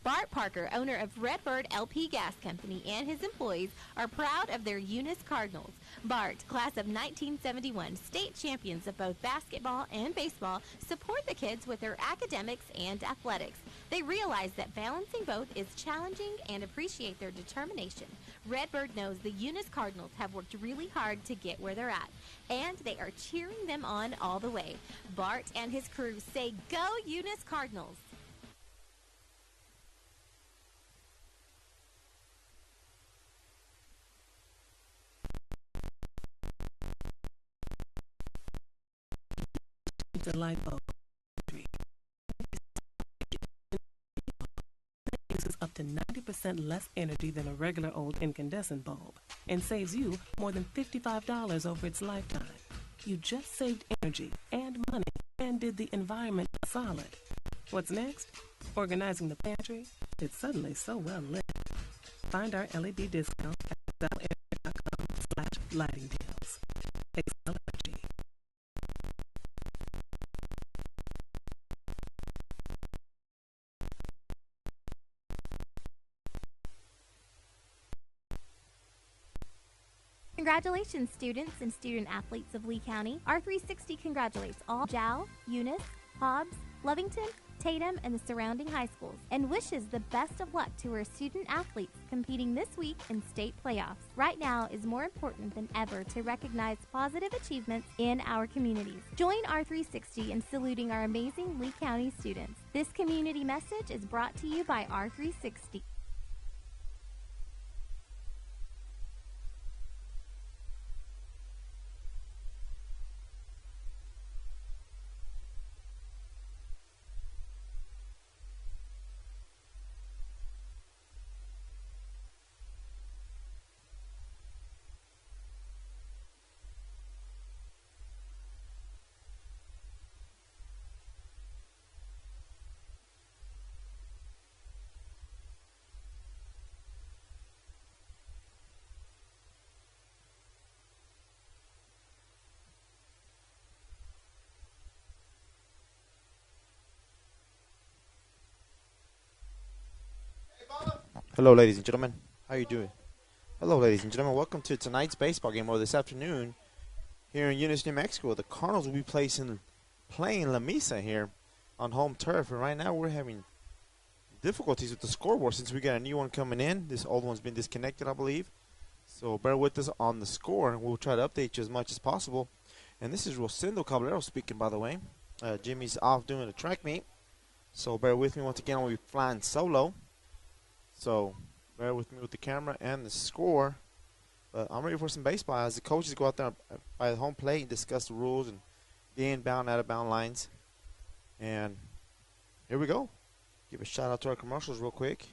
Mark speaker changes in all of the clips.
Speaker 1: Bart Parker, owner of Redbird LP Gas Company, and his employees are proud of their Eunice Cardinals. Bart, class of 1971, state champions of both basketball and baseball, support the kids with their academics and athletics. They realize that balancing both is challenging and appreciate their determination. Redbird knows the Eunice Cardinals have worked really hard to get where they're at, and they are cheering them on all the way. Bart and his crew say, "Go Eunice Cardinals!"
Speaker 2: The light bulb uses up to 90% less energy than a regular old incandescent bulb and saves you more than $55 over its lifetime. You just saved energy and money and did the environment a solid. What's next? Organizing the pantry? It's suddenly so well lit. Find our LED discount at sellenergy.com/lighting deals. Excel Energy.
Speaker 1: Congratulations, students and student athletes of Lee County. R360 congratulates all Jow, Eunice, Hobbs, Lovington, Tatum, and the surrounding high schools, and wishes the best of luck to our student athletes competing this week in state playoffs. Right now is more important than ever to recognize positive achievements in our communities. Join R360 in saluting our amazing Lee County students. This community message is brought to you by R360.
Speaker 3: Hello, ladies and gentlemen. How you doing? Hello, ladies and gentlemen. Welcome to tonight's baseball game, or this afternoon, here in Eunice, New Mexico. The Cardinals will be playing Lamesa here on home turf. And right now we're having difficulties with the scoreboard since we got a new one coming in. This old one's been disconnected, I believe. So bear with us on the score. We'll try to update you as much as possible. And this is Rosendo Caballero speaking, by the way. Jimmy's off doing a track meet. So bear with me once again. I'll be flying solo. So bear with me with the camera and the score. But I'm ready for some baseball as the coaches go out there by the home plate and discuss the rules and the inbound, out of bound lines. And here we go. Give a shout out to our commercials real quick.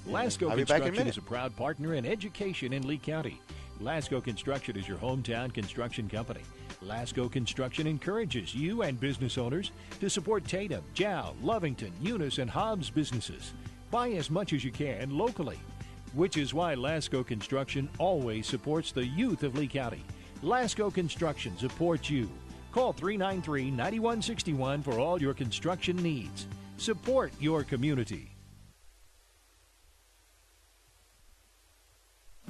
Speaker 4: Lasco Construction is a proud partner in education in Lee County. Lasco Construction is your hometown construction company. Lasco Construction encourages you and business owners to support Tatum, Jow, Lovington, Eunice, and Hobbs businesses. Buy as much as you can locally, which is why Lasco Construction always supports the youth of Lee County. Lasco Construction supports you. Call 393-9161 for all your construction needs. Support your community.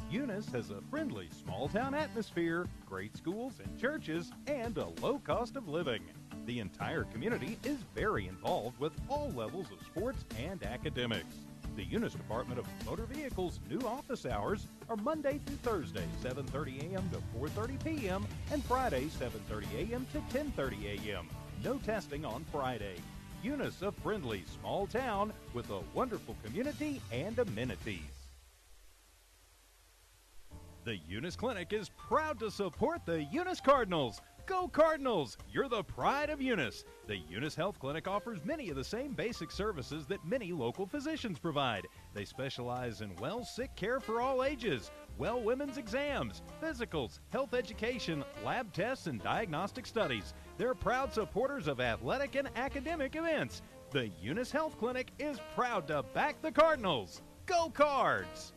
Speaker 5: Eunice has a friendly small-town atmosphere, great schools and churches, and a low cost of living. The entire community is very involved with all levels of sports and academics. The Eunice Department of Motor Vehicles' new office hours are Monday through Thursday, 7:30 a.m. to 4:30 p.m., and Friday, 7:30 a.m. to 10:30 a.m. No testing on Friday. Eunice, a friendly small town with a wonderful community and amenities. The Eunice Clinic is proud to support the Eunice Cardinals. Go Cardinals! You're the pride of Eunice. The Eunice Health Clinic offers many of the same basic services that many local physicians provide. They specialize in sick care for all ages, women's exams, physicals, health education, lab tests, and diagnostic studies. They're proud supporters of athletic and academic events. The Eunice Health Clinic is proud to back the Cardinals. Go Cards!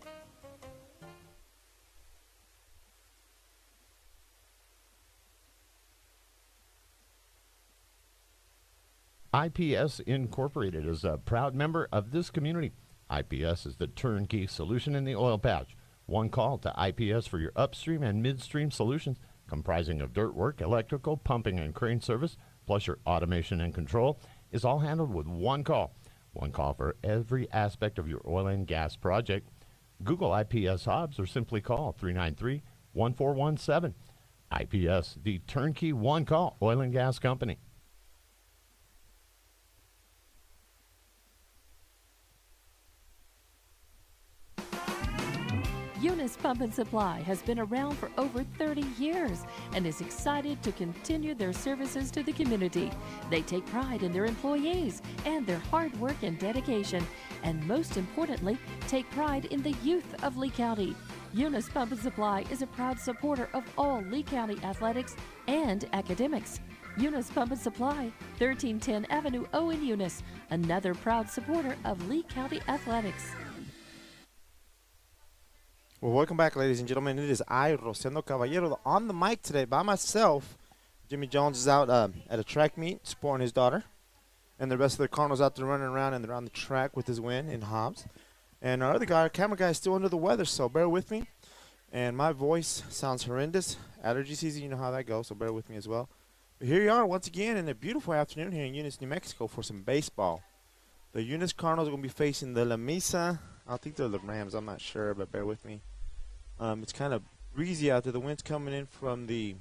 Speaker 6: IPS Incorporated is a proud member of this community. IPS is the turnkey solution in the oil patch. One call to IPS for your upstream and midstream solutions, comprising of dirt work, electrical, pumping, and crane service, plus your automation and control, is all handled with one call. One call for every aspect of your oil and gas project. Google IPS Hobbs or simply call 393-1417. IPS, the turnkey one-call oil and gas company.
Speaker 7: Eunice Pump and Supply has been around for over 30 years and is excited to continue their services to the community. They take pride in their employees and their hard work and dedication, and most importantly, take pride in the youth of Lee County. Eunice Pump and Supply is a proud supporter of all Lee County athletics and academics. Eunice Pump and Supply, 1310 Avenue O in Eunice, another proud supporter of Lee County athletics.
Speaker 3: Well, welcome back, ladies and gentlemen. It is I, Rosendo Caballero, on the mic today by myself. Jimmy Jones is out at a track meet supporting his daughter. And the rest of the Cardinals out there running around, and they're on the track with his win in Hobbs. And our other guy, our camera guy, is still under the weather, so bear with me. And my voice sounds horrendous. Allergy season, you know how that goes, so bear with me as well. But here you are once again in a beautiful afternoon here in Eunice, New Mexico for some baseball. The Eunice Cardinals are going to be facing the Lamesa. I think they're the Rams. I'm not sure, but bear with me. It's kind of breezy out there. The wind's coming in from the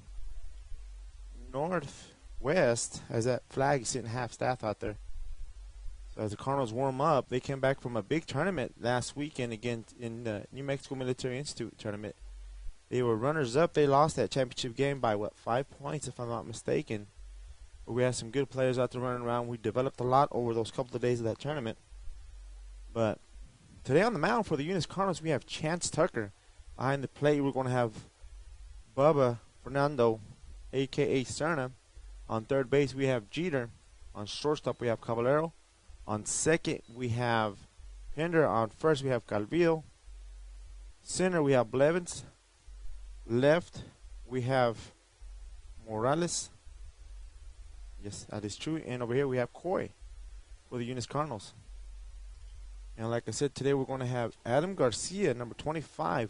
Speaker 3: northwest as that flag is sitting half staff out there. So as the Cardinals warm up, they came back from a big tournament last weekend again in the New Mexico Military Institute tournament. They were runners-up. They lost that championship game by, 5 points if I'm not mistaken. But we had some good players out there running around. We developed a lot over those couple of days of that tournament. But today on the mound for the Eunice Cardinals, we have Chance Tucker. Behind the plate, we're going to have Bubba Fernando, a.k.a. Serna. On third base, we have Jeter. On shortstop, we have Caballero. On second, we have Pender. On first, we have Calvillo. Center, we have Blevins. Left, we have Morales. Yes, that is true. And over here, we have Coy for the Eunice Cardinals. And like I said, today we're going to have Adam Garcia, number 25,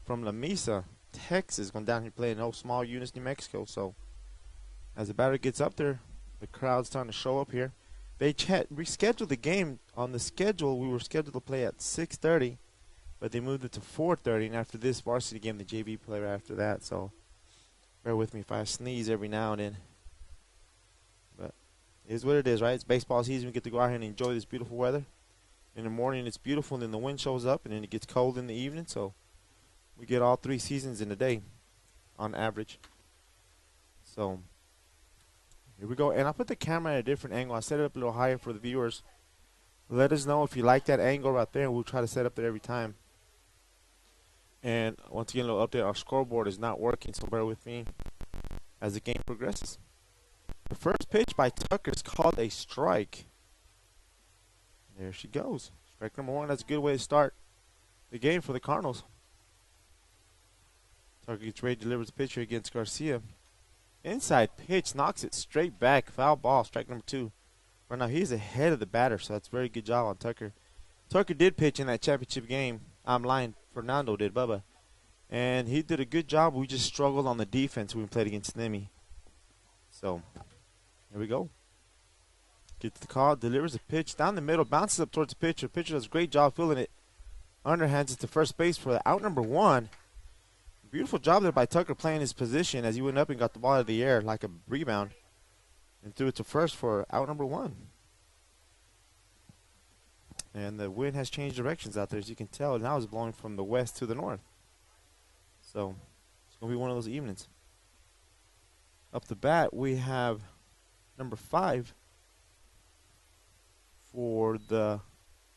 Speaker 3: from Lamesa, Texas, going down here playing no small Eunice, New Mexico. So as the batter gets up there, the crowd's starting to show up here. They rescheduled the game. On the schedule, we were scheduled to play at 6:30, but they moved it to 4:30. And after this varsity game, the JV play right after that. So bear with me if I sneeze every now and then. But it is what it is, right? It's baseball season. We get to go out here and enjoy this beautiful weather. In the morning, it's beautiful, and then the wind shows up, and then it gets cold in the evening. So we get all 3 seasons in a day on average. So here we go. And I put the camera at a different angle. I set it up a little higher for the viewers. Let us know if you like that angle right there, and we'll try to set up there every time. And once again, a little update. Our scoreboard is not working, so bear with me as the game progresses. The first pitch by Tucker is called a strike. There she goes. Strike number 1. That's a good way to start the game for the Cardinals. Tucker gets ready, delivers the pitcher against Garcia. Inside pitch, knocks it straight back. Foul ball, strike number 2. Right now, he's ahead of the batter, so that's a very good job on Tucker. Tucker did pitch in that championship game. I'm lying. Fernando did, Bubba. And he did a good job. We just struggled on the defense when we played against Nemi. So, here we go. Gets the call, delivers the pitch down the middle, bounces up towards the pitcher. Pitcher does a great job fielding it. Underhands it to first base for the out number 1. Beautiful job there by Tucker playing his position as he went up and got the ball out of the air like a rebound and threw it to first for out number 1. And the wind has changed directions out there, as you can tell. Now it's blowing from the west to the north. So it's going to be one of those evenings. Up the bat, we have number 5 for the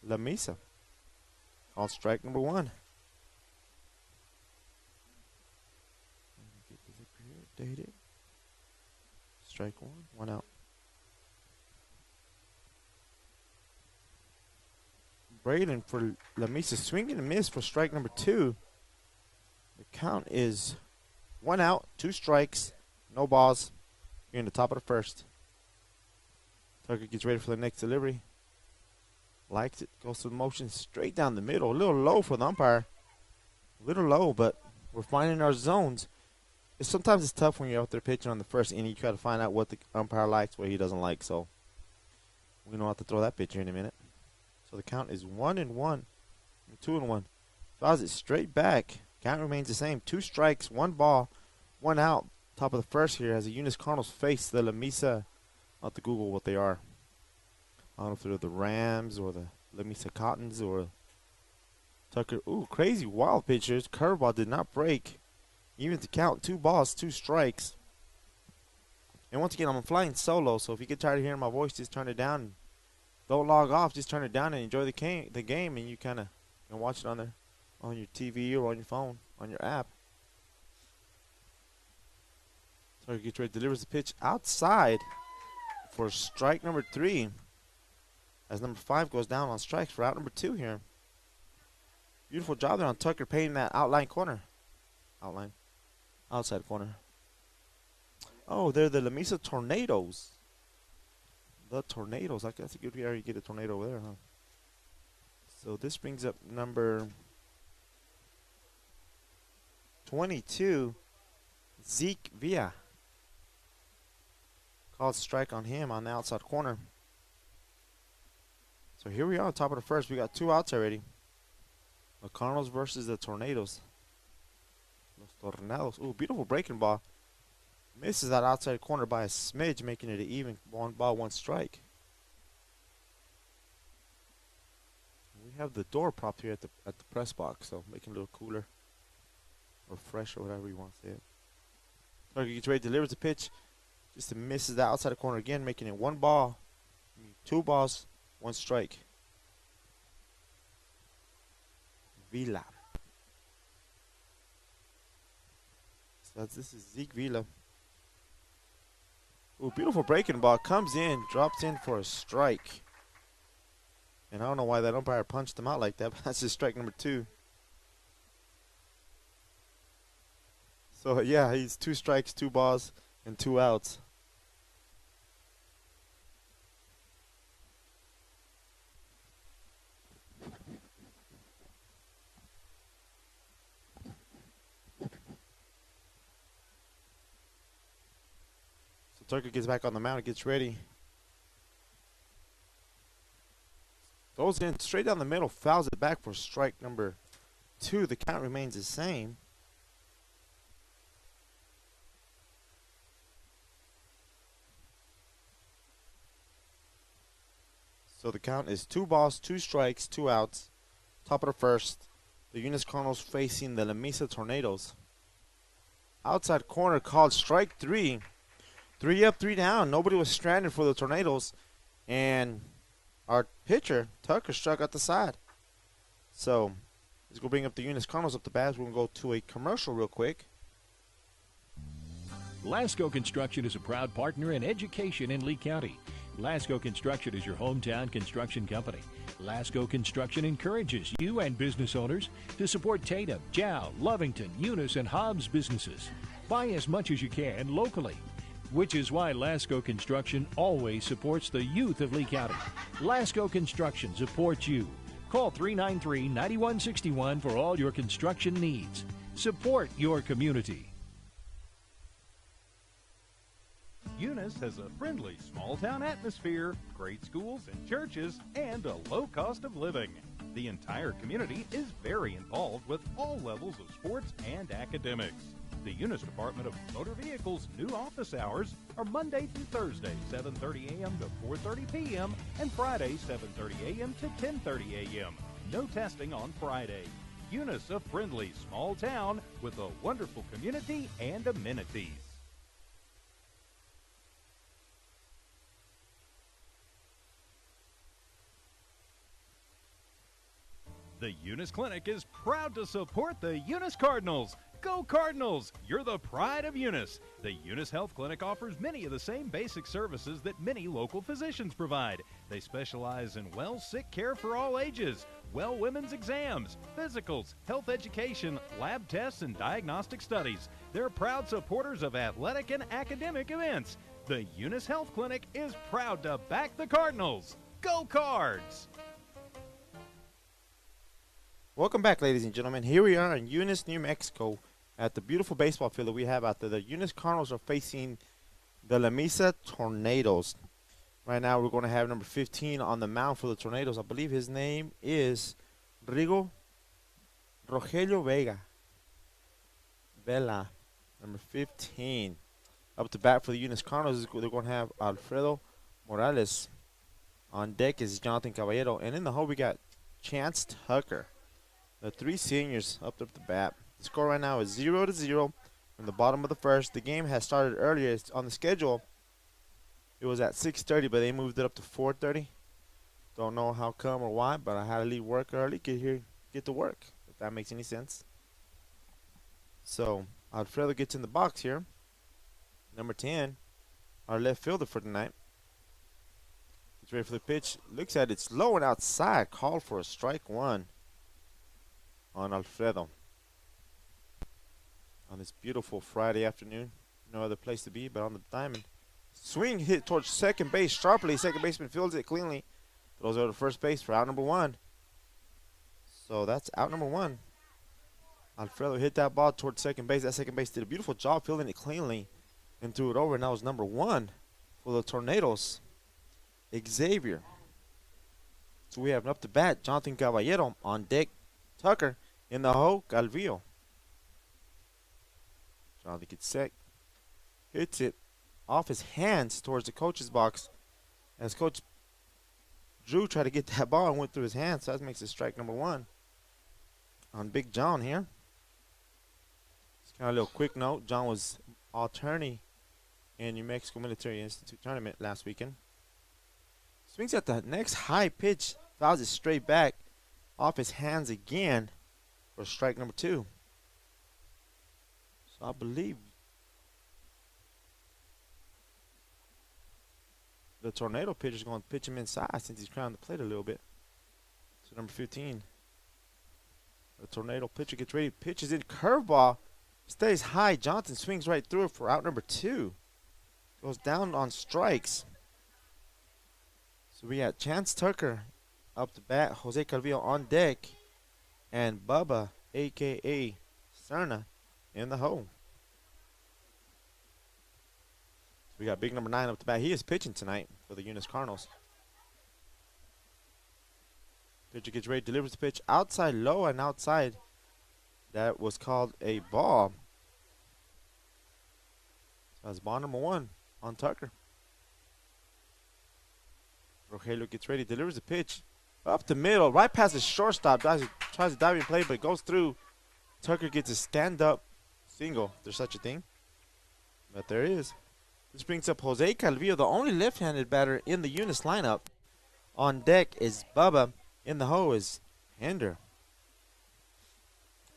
Speaker 3: Lamesa. Called strike number 1. Dated. Strike 1, 1 out. Braden for Lamesa swinging and miss for strike number 2. The count is 1 out, 2 strikes, no balls. Here in the top of the first. Tucker gets ready for the next delivery. Likes it. Goes through the motion straight down the middle. A little low for the umpire. A little low, but we're finding our zones. Sometimes it's tough when you're out there pitching on the first inning. You try to find out what the umpire likes, what he doesn't like. So we know how to throw that pitch here in a minute. So the count is 1-1, 2-1. Fouls it straight back. Count remains the same. 2 strikes, 1 ball, 1 out. Top of the first here as the Eunice Cardinals face the Lamesa. I'll have to Google what they are. I don't know if they're the Rams or the Lamesa Cottons or Tucker. Ooh, crazy wild pitchers. Curveball did not break. Even to count 2 balls, 2 strikes. And once again, I'm flying solo, so if you get tired of hearing my voice, just turn it down. Don't log off. Just turn it down and enjoy the game, and you kind of watch it on there, on your TV or on your phone, on your app. So he gets ready, delivers the pitch outside for strike number 3. As number 5 goes down on strikes for out number 2 here. Beautiful job there on Tucker painting that outline corner. Outside corner. Oh, they're the Lamesa Tornadoes. The Tornadoes. I guess a good area to get a tornado over there, huh? So this brings up number 22, Zeke Villa. Called strike on him on the outside corner. So here we are on top of the first. We got 2 outs already. The Cardinals versus the Tornadoes. Los Tornados. Ooh, beautiful breaking ball. Misses that outside corner by a smidge, making it an even 1 ball, 1 strike. We have the door propped here at the press box, so making it a little cooler or fresh or whatever you want to say it. Target gets ready, delivers the pitch. Just misses the outside corner again, making it 1 ball, 2 balls, 1 strike. Villa. So this is Zeke Villa. Ooh, beautiful breaking ball. Comes in, drops in for a strike. And I don't know why that umpire punched him out like that, but that's his strike number 2. So, yeah, he's 2 strikes, 2 balls, and 2 outs. Tucker gets back on the mound, gets ready. Goes in straight down the middle, fouls it back for strike number 2. The count remains the same. So the count is 2 balls, 2 strikes, 2 outs. Top of the first. The Eunice Cardinals facing the Lamesa Tornadoes. Outside corner called strike 3. 3 up, 3 down. Nobody was stranded for the Tornadoes. And our pitcher, Tucker, struck out the side. So, let's go bring up the Eunice Cardinals up the bat. We're going to go to a commercial real quick.
Speaker 4: Lasco Construction is a proud partner in education in Lee County. Lasco Construction is your hometown construction company. Lasco Construction encourages you and business owners to support Tatum, Jow, Lovington, Eunice, and Hobbs businesses. Buy as much as you can locally, which is why Lasco Construction always supports the youth of Lee County. Lasco Construction supports you. Call 393-9161 for all your construction needs. Support your community.
Speaker 5: Eunice has a friendly small-town atmosphere, great schools and churches, and a low cost of living. The entire community is very involved with all levels of sports and academics. The Eunice Department of Motor Vehicles' new office hours are Monday through Thursday, 7:30 a.m. to 4:30 p.m., and Friday, 7:30 a.m. to 10:30 a.m. No testing on Friday. Eunice, a friendly small town with a wonderful community and amenities. The Eunice Clinic is proud to support the Eunice Cardinals. Go Cardinals! You're the pride of Eunice. The Eunice Health Clinic offers many of the same basic services that many local physicians provide. They specialize in sick care for all ages, women's exams, physicals, health education, lab tests, and diagnostic studies. They're proud supporters of athletic and academic events. The Eunice Health Clinic is proud to back the Cardinals. Go Cards!
Speaker 3: Welcome back, ladies and gentlemen. Here we are in Eunice, New Mexico, at the beautiful baseball field that we have out there. The Eunice Cardinals are facing the Lamesa Tornadoes. Right now, we're going to have number 15 on the mound for the Tornadoes. I believe his name is Rogelio Vela, number 15. Up to bat for the Eunice Cardinals, they're going to have Alfredo Morales. On deck is Jonathan Caballero. And in the hole, we got Chance Tucker. The three seniors up to the bat. The score right now is 0-0 from the bottom of the first. The game has started earlier. It's on the schedule. It was at 6:30, but they moved it up to 4:30. Don't know how come or why, but I had to leave work early. Get to work, if that makes any sense. So Alfredo gets in the box here. Number 10, our left fielder for tonight. He's ready for the pitch. Looks at it. It's low and outside. Called for a strike one on Alfredo. On this beautiful Friday afternoon. No other place to be but on the diamond. Swing hit towards second base sharply. Second baseman fields it cleanly. Throws over to first base for out number one. So that's out number one. Alfredo hit that ball towards second base. That second base did a beautiful job fielding it cleanly and threw it over. And that was number one for the Tornadoes, Xavier. So we have up to bat Jonathan Caballero. On deck, Tucker. In the hole, Calvillo. Jonathan gets set. Hits it off his hands towards the coach's box. As Coach Drew tried to get that ball and went through his hands. So that makes it strike number one on Big John here. Just kind of a little quick note. John was all-tourney in New Mexico Military Institute tournament last weekend. Swings at the next high pitch. Fouls it straight back off his hands again for strike number two. So I believe the Tornado pitcher is going to pitch him inside since he's crowned the plate a little bit. So number 15. The Tornado pitcher gets ready. Pitches in. Curveball. Stays high. Johnson swings right through it for out number two. Goes down on strikes. So we got Chance Tucker up to bat. Jose Calvillo on deck. And Bubba, a.k.a. Serna, in the hole. We got big number 9 up to bat. He is pitching tonight for the Eunice Cardinals. Pitcher gets ready, delivers the pitch outside low and outside. That was called a ball. That's ball number 1 on Tucker. Rogelio gets ready, delivers the pitch up the middle, right past the shortstop. Tries to dive in play, but it goes through. Tucker gets a stand-up single, if there's such a thing. But there is. This brings up Jose Calvillo, the only left-handed batter in the Eunice lineup. On deck is Bubba. In the hole is Hender.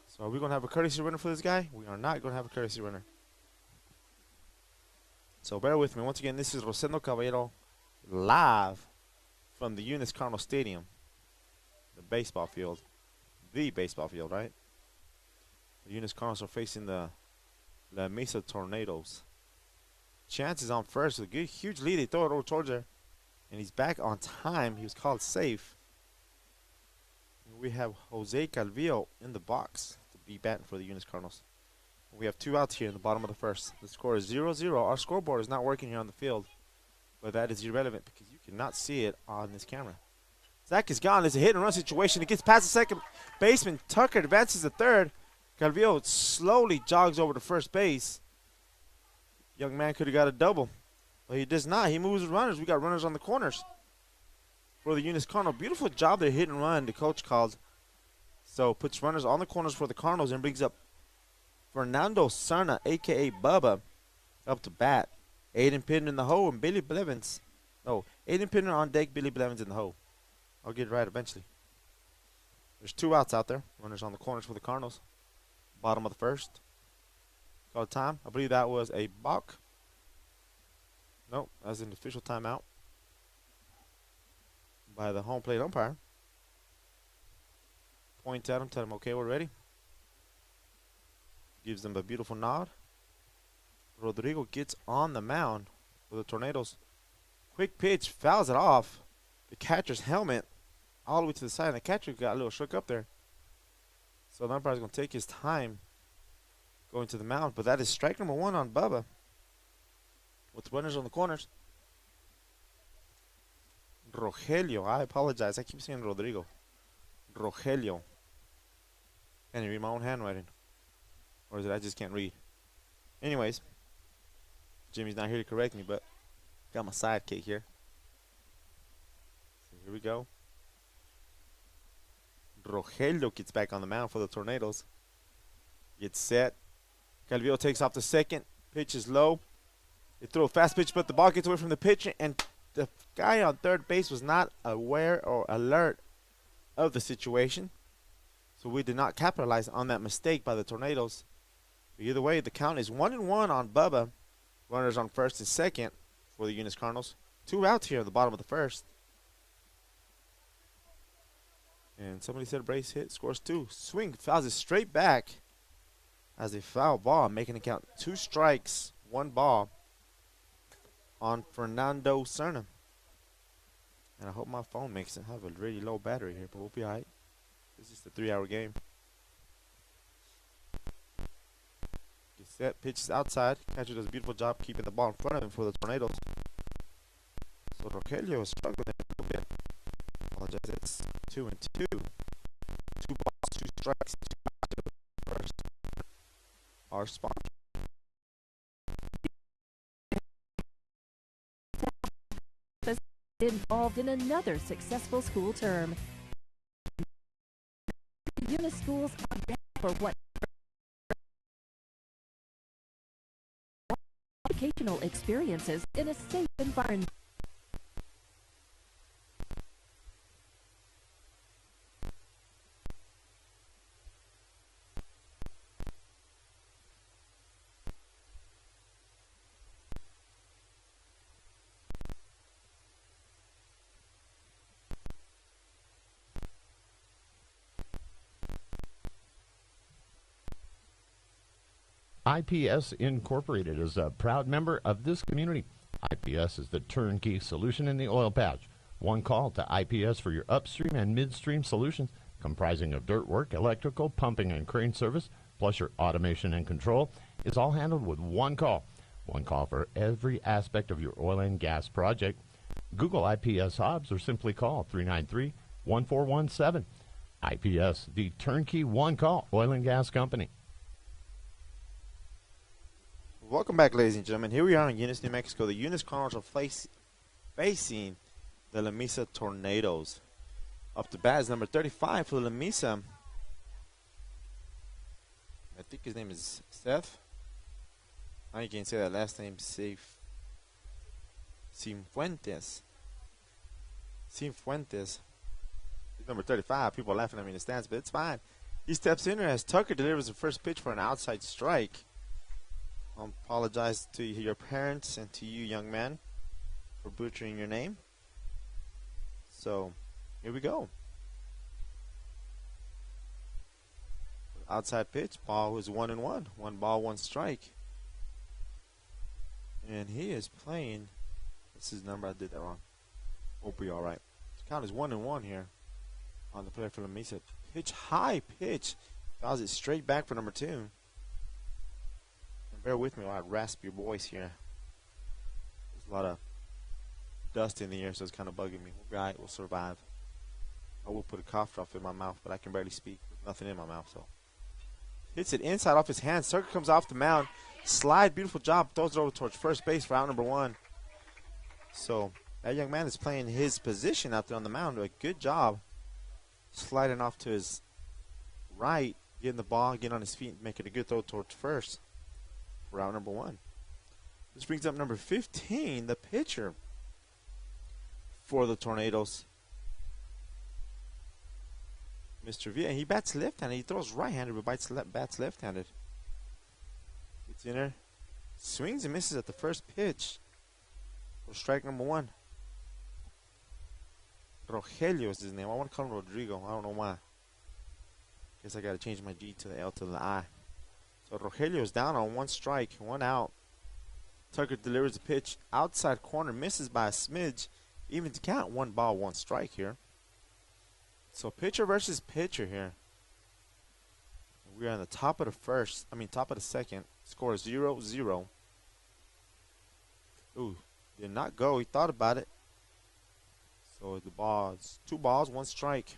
Speaker 3: So are we going to have a courtesy runner for this guy? We are not going to have a courtesy runner. So bear with me. Once again, this is Rosendo Caballero live from the Eunice Cardinal Stadium. The baseball field. The baseball field, right? The Eunice Cardinals are facing the Lamesa Tornadoes. Chance is on first with a good, huge lead. They throw it over towards her. And he's back on time. He was called safe. And we have Jose Calvillo in the box to be batting for the Eunice Cardinals. We have 2 outs here in the bottom of the first. The score is 0-0. Our scoreboard is not working here on the field. But that is irrelevant because you cannot see it on this camera. Zach is gone. There's a hit and run situation. It gets past the second baseman. Tucker advances to third. Calvillo slowly jogs over to first base. Young man could have got a double, but he does not. He moves the runners. We got runners on the corners for the Eunice Cardinal. Beautiful job there, hit and run, the coach called. So puts runners on the corners for the Cardinals and brings up Fernando Serna, a.k.a. Bubba, up to bat. Aiden Pittman in the hole and Billy Blevins. No, Aiden Pittman on deck, Billy Blevins in the hole. I'll get it right eventually. There's 2 outs out there. Runners on the corners for the Cardinals. Bottom of the first. Called time. I believe that was a balk. Nope, that's an official timeout by the home plate umpire. Points at him, tell him, okay, we're ready. Gives them a beautiful nod. Rodrigo gets on the mound for the Tornadoes. Quick pitch, fouls it off the catcher's helmet all the way to the side, and the catcher got a little shook up there. So the umpire's going to take his time going to the mound, but that is strike number 1 on Bubba with runners on the corners. Rogelio, I apologize. I keep saying Rodrigo. Rogelio. Can't read my own handwriting. Or is it I just can't read? Anyways, Jimmy's not here to correct me, but got my sidekick here. So here we go. Rogelio gets back on the mound for the Tornadoes. Gets set. Calvillo takes off the second. Pitch is low. They throw a fast pitch, but the ball gets away from the pitcher, and the guy on third base was not aware or alert of the situation. So we did not capitalize on that mistake by the Tornadoes. But either way, the count is 1-1 on Bubba. Runners on first and second for the Eunice Cardinals. 2 outs here at the bottom of the first. And somebody said brace hit, scores 2. Swing, fouls it straight back as a foul ball, making it count 2 strikes, 1 ball on Fernando Cerna. And I hope my phone makes it have a really low battery here, but we'll be alright. This is the 3-hour game. Gets set, pitches outside. Catcher does a beautiful job keeping the ball in front of him for the Tornadoes. So Rogelio is struggling a little bit. Apologize, it's 2-2. 2 balls, 2 strikes, 2 outs first. Our sponsor.
Speaker 7: Involved in another successful school term. Eunice schools are ready for what educational experiences in a safe environment.
Speaker 6: IPS Incorporated is a proud member of this community. IPS is the turnkey solution in the oil patch. One call to IPS for your upstream and midstream solutions, comprising of dirt work, electrical, pumping, and crane service, plus your automation and control, is all handled with one call. One call for every aspect of your oil and gas project. Google IPS Hobbs or simply call 393-1417. IPS, the turnkey one-call oil and gas company.
Speaker 3: Welcome back, ladies and gentlemen. Here we are in Eunice, New Mexico. The Eunice Cardinals are facing the Lamesa Tornadoes. Up to bat is number 35 for the Lamesa. I think his name is Seth. How you can say that last name? Cifuentes. Cifuentes. He's number 35. People are laughing at me in the stands, but it's fine. He steps in as Tucker delivers the first pitch for an outside strike. I apologize to your parents and to you, young man, for butchering your name. So, here we go. Outside pitch. Ball was 1-1. 1 ball, 1 strike. And he is playing. This is his number. I did that wrong. We'll be all right. The count is 1-1 here on the play for Lamesa. Pitch, high pitch. Fouls it straight back for number 2. Bear with me while I rasp your voice here. There's a lot of dust in the air, so it's kind of bugging me. We'll be all right. We'll survive. I will put a cough drop in my mouth, but I can barely speak with nothing in my mouth. So hits it inside off his hands. Circle comes off the mound. Slide, beautiful job. Throws it over towards first base for out number 1. So that young man is playing his position out there on the mound. A good job sliding off to his right, getting the ball, getting on his feet, making a good throw towards first. Round number 1. This brings up number 15, the pitcher for the Tornadoes. Mr. Villa. He bats left-handed. He throws right-handed, but bats left-handed. Gets in there. Swings and misses at the first pitch. For strike number 1. Rogelio is his name. I want to call him Rodrigo. I don't know why. Guess I got to change my G to the L to the I. So Rogelio is down on 1 strike, 1 out. Tucker delivers a pitch outside corner, misses by a smidge, even to count 1 ball, 1 strike here. So pitcher versus pitcher here. We are on the top of the second. Score is 0-0. Ooh, did not go. He thought about it. So the ball is 2 balls, 1 strike.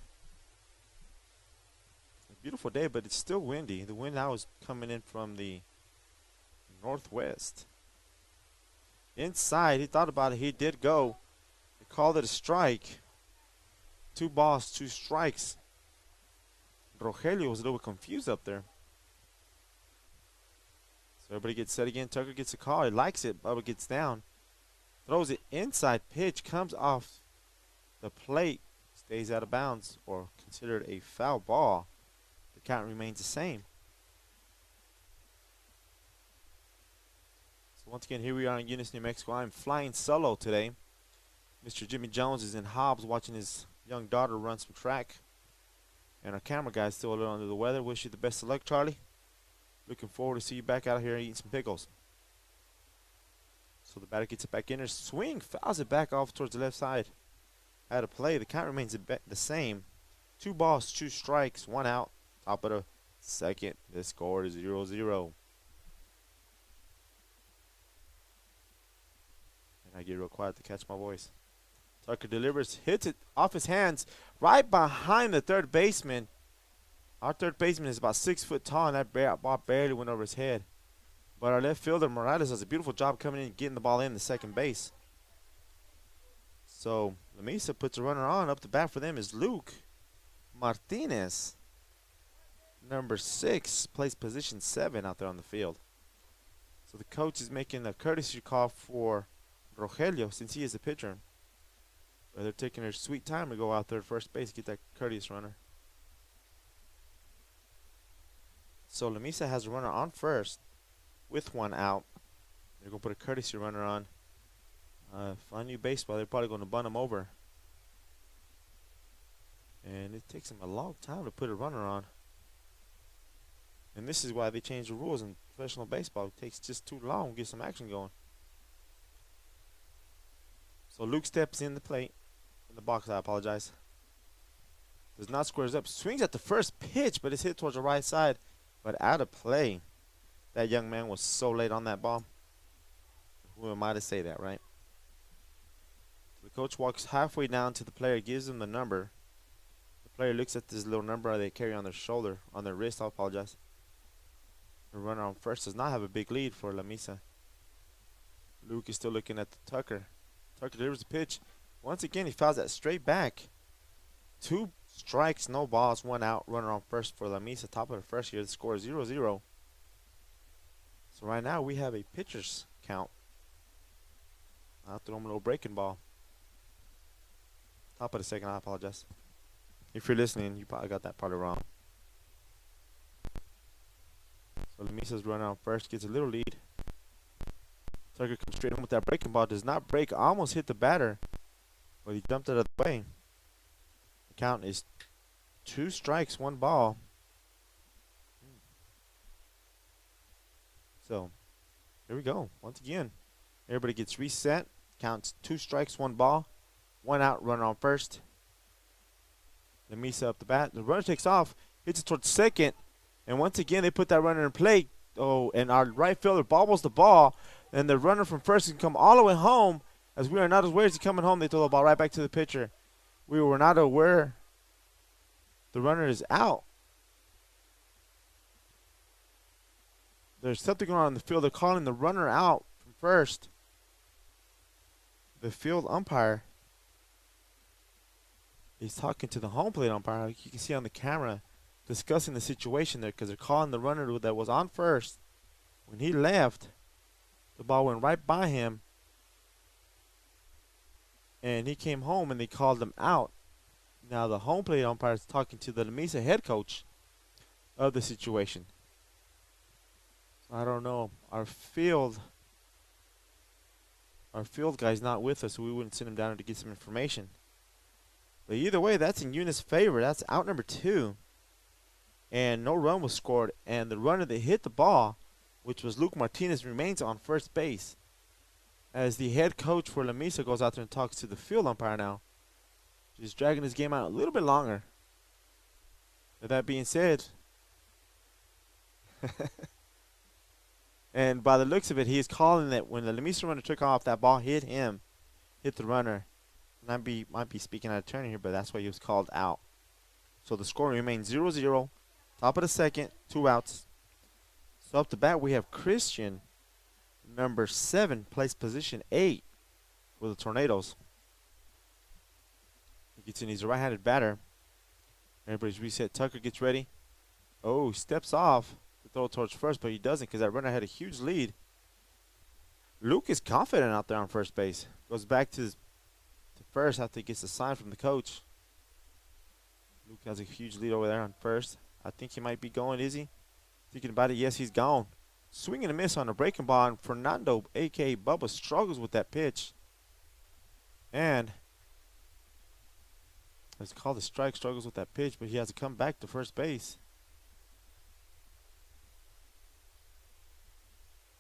Speaker 3: A beautiful day, but it's still windy. The wind now is coming in from the northwest. Inside, he thought about it. He did go. He called it a strike. 2 balls, 2 strikes. Rogelio was a little confused up there. So everybody gets set again. Tucker gets a call. He likes it. Bubba gets down. Throws it inside. Pitch comes off the plate. Stays out of bounds or considered a foul ball. The count remains the same. So once again, here we are in Eunice, New Mexico. I'm flying solo today. Mr. Jimmy Jones is in Hobbs watching his young daughter run some track. And our camera guy is still a little under the weather. Wish you the best of luck, Charlie. Looking forward to see you back out here eating some pickles. So the batter gets it back in there. Swing, fouls it back off towards the left side. Out of play. The count remains the same. 2 balls, 2 strikes, 1 out. Top of the second. The score is 0-0. And I get real quiet to catch my voice. Tucker delivers, hits it off his hands, right behind the third baseman. Our third baseman is about 6 foot tall, and that ball barely went over his head. But our left fielder, Morales, does a beautiful job coming in and getting the ball in the second base. So Lamesa puts a runner on. Up the bat for them is Luke Martinez. Number 6, plays position 7 out there on the field. So the coach is making a courtesy call for Rogelio since he is the pitcher. They're taking their sweet time to go out there at first base to get that courteous runner. So Lamesa has a runner on first with 1 out. They're going to put a courtesy runner on. Fun new baseball, they're probably going to bunt him over. And it takes them a long time to put a runner on. And this is why they changed the rules in professional baseball. It takes just too long to get some action going. So Luke steps in the plate. In the box, I apologize. Does not squares up. Swings at the first pitch, but it's hit towards the right side. But out of play. That young man was so late on that ball. Who am I to say that, right? The coach walks halfway down to the player, gives him the number. The player looks at this little number they carry on their shoulder, on their wrist, I apologize. The runner on first does not have a big lead for Lamesa. Luke is still looking at the Tucker. Tucker delivers the pitch. Once again, he fouls that straight back. 2 strikes, no balls, 1 out. Runner on first for Lamesa. Top of the first here. The score is 0-0. So right now we have a pitcher's count. I'll throw him a little breaking ball. Top of the second, I apologize. If you're listening, you probably got that part wrong. So Lamesa's runner on first gets a little lead. Tucker comes straight in with that breaking ball. Does not break. Almost hit the batter. But he dumped it out of the way. The count is 2 strikes, 1 ball. So, here we go. Once again, everybody gets reset. Counts 2 strikes, 1 ball. 1 out, runner on first. Lamesa up the bat. The runner takes off. Hits it towards second. And once again, they put that runner in play. Oh, and our right fielder bobbles the ball. And the runner from first can come all the way home. As we are not aware he's coming home, they throw the ball right back to the pitcher. We were not aware the runner is out. There's something going on in the field. They're calling the runner out from first. The field umpire is talking to the home plate umpire. You can see on the camera discussing the situation there because they're calling the runner that was on first. When he left, the ball went right by him. And he came home and they called him out. Now the home plate umpire is talking to the Lamesa head coach of the situation. So I don't know. Our field guy's not with us, so we wouldn't send him down there to get some information. But either way, that's in Eunice's favor. That's out number 2. And no run was scored. And the runner that hit the ball, which was Luke Martinez, remains on first base. as the head coach for Lamesa goes out there and talks to the field umpire now. Just dragging his game out a little bit longer. With that being said, and by the looks of it, he is calling that when the Lamesa runner took off, that ball hit him, hit the runner. Might be speaking out of turn here, but that's why he was called out. So the score remains 0-0. Top of the second, 2 outs. So up the bat, we have Christian, number 7, plays position 8 for the Tornadoes. He gets in. He's a right-handed batter. Everybody's reset. Tucker gets ready. Oh, steps off to throw towards first, but he doesn't because that runner had a huge lead. Luke is confident out there on first base. Goes back to first after he gets a sign from the coach. Luke has a huge lead over there on first. I think he might be going, is he? Thinking about it, yes, he's gone. Swing and a miss on a breaking ball, and Fernando, a.k.a. Bubba, struggles with that pitch. And it's called a strike, struggles with that pitch, but he has to come back to first base.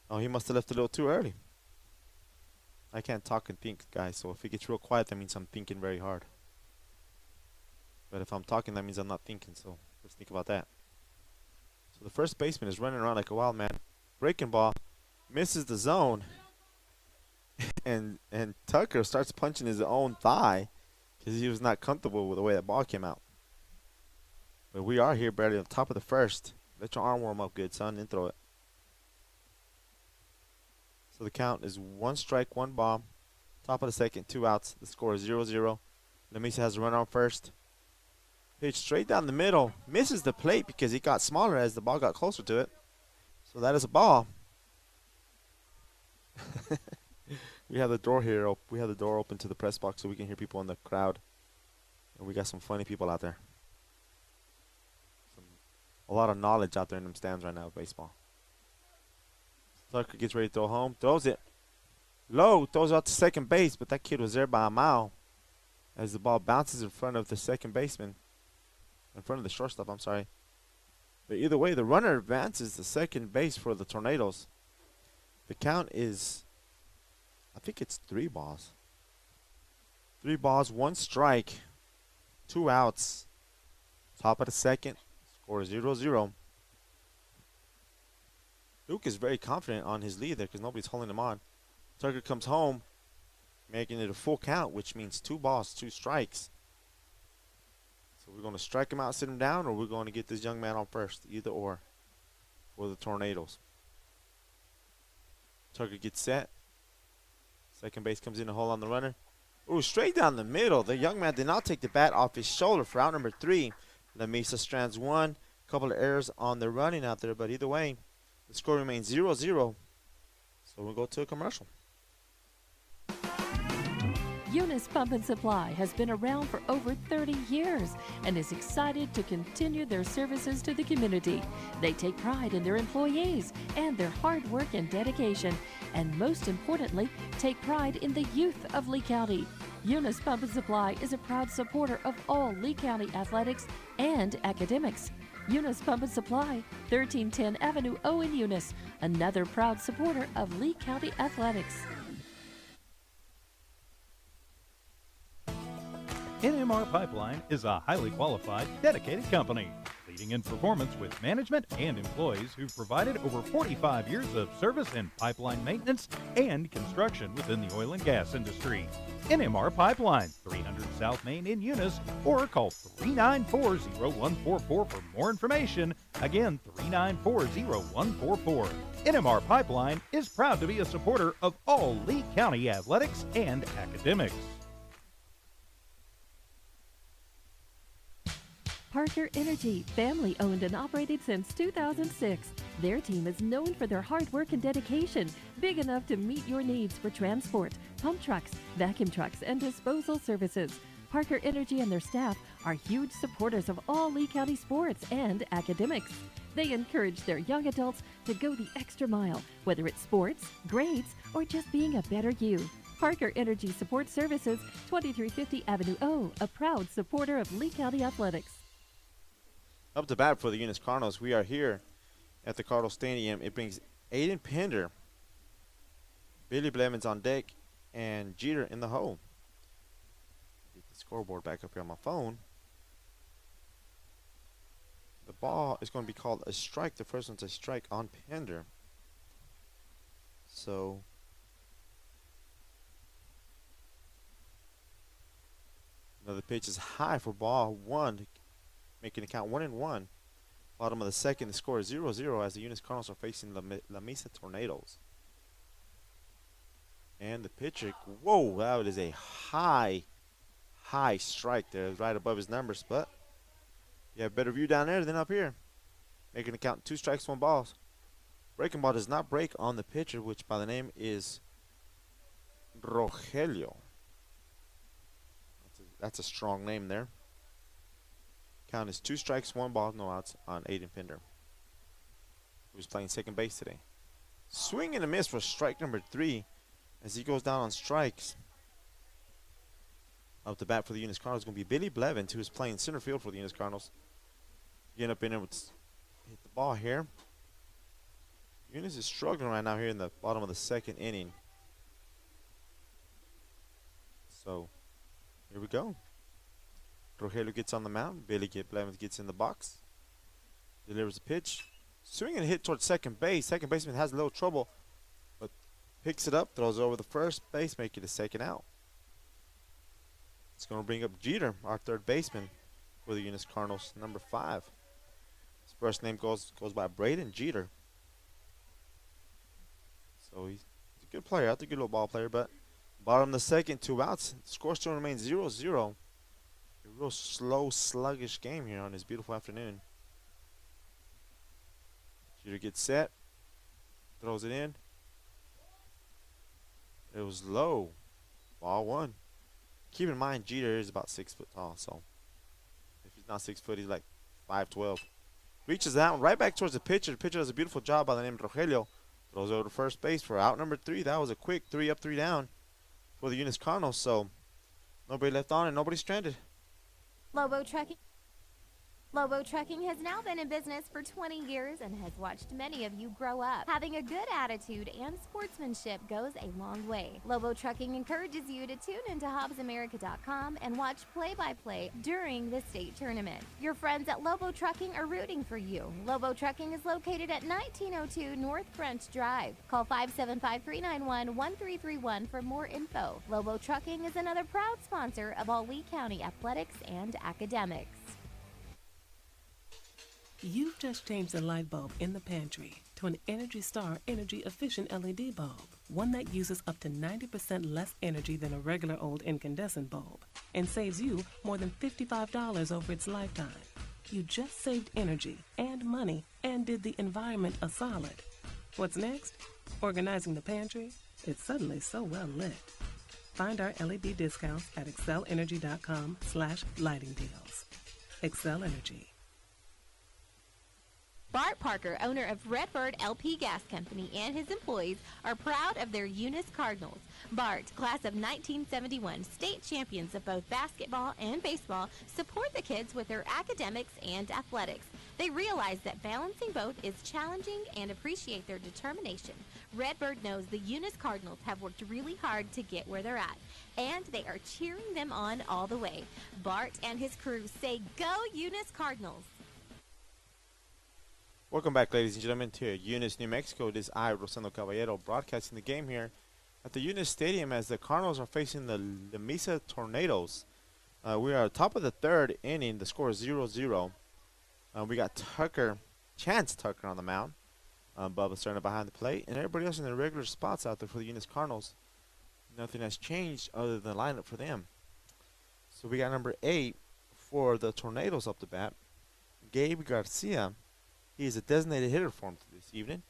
Speaker 3: Oh, he must have left a little too early. I can't talk and think, guys, so if it gets real quiet, that means I'm thinking very hard. But if I'm talking, that means I'm not thinking, so let's think about that. So the first baseman is running around like a wild man. Breaking ball, misses the zone, and Tucker starts punching his own thigh because he was not comfortable with the way that ball came out. But we are here barely on top of the first. Let your arm warm up good, son, and throw it. So the count is 1 strike, 1 ball. Top of the second, 2 outs. The score is 0-0. Lamesa has a run on first. Pitch straight down the middle. Misses the plate because it got smaller as the ball got closer to it. So that is a ball. We have the door here. We have the door open to the press box so we can hear people in the crowd. And we got some funny people out there. A lot of knowledge out there in them stands right now of baseball. Tucker gets ready to throw home. Throws it low. Throws out to second base, but that kid was there by a mile as the ball bounces in front of the second baseman. In front of the shortstop, I'm sorry. But either way, the runner advances to second base for the Tornadoes. The count is, I think it's 3 balls. 3 balls, 1 strike, 2 outs. Top of the second, score 0-0. Luke is very confident on his lead there because nobody's holding him on. Tucker comes home, making it a full count, which means 2 balls, 2 strikes. So we're going to strike him out, sit him down, or we're going to get this young man on first, either or, for the Tornadoes. Tucker gets set. Second base comes in to hold on the runner. Ooh, straight down the middle. The young man did not take the bat off his shoulder for out number 3. Lamesa strands 1. A couple of errors on the running out there, but either way, the score remains 0-0. So we'll go to a commercial.
Speaker 7: Eunice Pump and Supply has been around for over 30 years and is excited to continue their services to the community. They take pride in their employees and their hard work and dedication, and most importantly, take pride in the youth of Lee County. Eunice Pump and Supply is a proud supporter of all Lee County athletics and academics. Eunice Pump and Supply, 1310 Avenue O in Eunice, another proud supporter of Lee County athletics.
Speaker 5: NMR Pipeline is a highly qualified, dedicated company, leading in performance with management and employees who've provided over 45 years of service in pipeline maintenance and construction within the oil and gas industry. NMR Pipeline, 300 South Main in Eunice, or call 394-0144 for more information. Again, 394-0144. NMR Pipeline is proud to be a supporter of all Lee County athletics and academics.
Speaker 7: Parker Energy, family owned and operated since 2006. Their team is known for their hard work and dedication, big enough to meet your needs for transport, pump trucks, vacuum trucks, and disposal services. Parker Energy and their staff are huge supporters of all Lee County sports and academics. They encourage their young adults to go the extra mile, whether it's sports, grades, or just being a better you. Parker Energy Support Services, 2350 Avenue O, a proud supporter of Lee County athletics.
Speaker 3: Up to bat for the Eunice Cardinals. We are here at the Cardinal Stadium. It brings Aiden Pender Billy Blevins on deck, and Jeter in the hole. Get the scoreboard back up here on my phone. The ball is going to be called a strike. The first one's a strike on Pender. So another pitch is high for ball one, making it count 1-1. Bottom of the second, the score is 0-0 as the Eunice Cardinals are facing the Lamesa Tornadoes. And the pitcher, whoa, that is a high strike there, right above his numbers, but you have better view down there than up here. Making it count 2 strikes, 1 ball. Breaking ball does not break on the pitcher, which by the name is Rogelio. That's a strong name there. Count is 2 strikes, 1 ball, no outs on Aiden Pender, who's playing second base today. Swing and a miss for strike number 3 as he goes down on strikes. Up the bat for the Eunice Cardinals is going to be Billy Blevins, who is playing center field for the Eunice Cardinals. Getting up in there, hit the ball here. Eunice is struggling right now here in the bottom of the second inning. So, here we go. Rogelio gets on the mound. Billy Blevins gets in the box. Delivers a pitch. Swing and hit towards second base. Second baseman has a little trouble, but picks it up, throws it over the first base, making it a second out. It's going to bring up Jeter, our third baseman for the Eunice Cardinals, number 5. His first name goes by Braden Jeter. So he's a good player, a good little ball player, but bottom of the second, 2 outs. Score still remains 0-0. A real slow, sluggish game here on this beautiful afternoon. Jeter gets set, throws it in. It was low. Ball 1. Keep in mind, Jeter is about 6 foot tall, so if he's not 6 foot, he's like 5'12". Reaches out right back towards the pitcher. The pitcher does a beautiful job by the name of Rogelio. Throws over to first base for out number 3. That was a quick 3 up, 3 down for the Eunice Cardinals. So nobody left on and nobody stranded.
Speaker 1: Lobo Trucking has now been in business for 20 years and has watched many of you grow up. Having a good attitude and sportsmanship goes a long way. Lobo Trucking encourages you to tune into HobbsAmerica.com and watch play-by-play during the state tournament. Your friends at Lobo Trucking are rooting for you. Lobo Trucking is located at 1902 North French Drive. Call 575-391-1331 for more info. Lobo Trucking is another proud sponsor of all Lee County athletics and academics.
Speaker 2: You've just changed the light bulb in the pantry to an Energy Star energy-efficient LED bulb, one that uses up to 90% less energy than a regular old incandescent bulb and saves you more than $55 over its lifetime. You just saved energy and money and did the environment a solid. What's next? Organizing the pantry? It's suddenly so well lit. Find our LED discounts at excelenergy.com/lighting deals. Excel Energy.
Speaker 1: Bart Parker, owner of Redbird LP Gas Company, and his employees are proud of their Eunice Cardinals. Bart, class of 1971, state champions of both basketball and baseball, support the kids with their academics and athletics. They realize that balancing both is challenging and appreciate their determination. Redbird knows the Eunice Cardinals have worked really hard to get where they're at, and they are cheering them on all the way. Bart and his crew say, "Go Eunice Cardinals!"
Speaker 3: Welcome back, ladies and gentlemen, to Eunice, New Mexico. This is I, Rosendo Caballero, broadcasting the game here at the Eunice Stadium as the Cardinals are facing the Lamesa Tornadoes. We are at top of the third inning. The score is 0-0. We got Chance Tucker on the mound. Bubba Cerna behind the plate, and everybody else in their regular spots out there for the Eunice Cardinals. Nothing has changed other than the lineup for them. So we got number 8 for the Tornadoes up the bat, Gabe Garcia. He is a designated hitter for him this evening.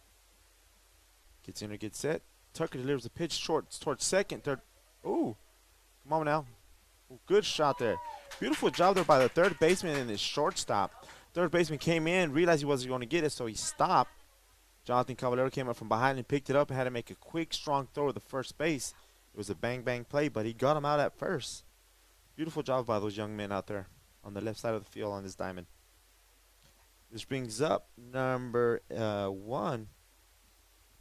Speaker 3: Gets in or gets set. Tucker delivers a pitch short towards second. Third. Ooh. Come on now. Ooh, good shot there. Beautiful job there by the third baseman and his shortstop. Third baseman came in, realized he wasn't going to get it, so he stopped. Jonathan Caballero came up from behind and picked it up and had to make a quick, strong throw to the first base. It was a bang-bang play, but he got him out at first. Beautiful job by those young men out there on the left side of the field on this diamond. This brings up number 1,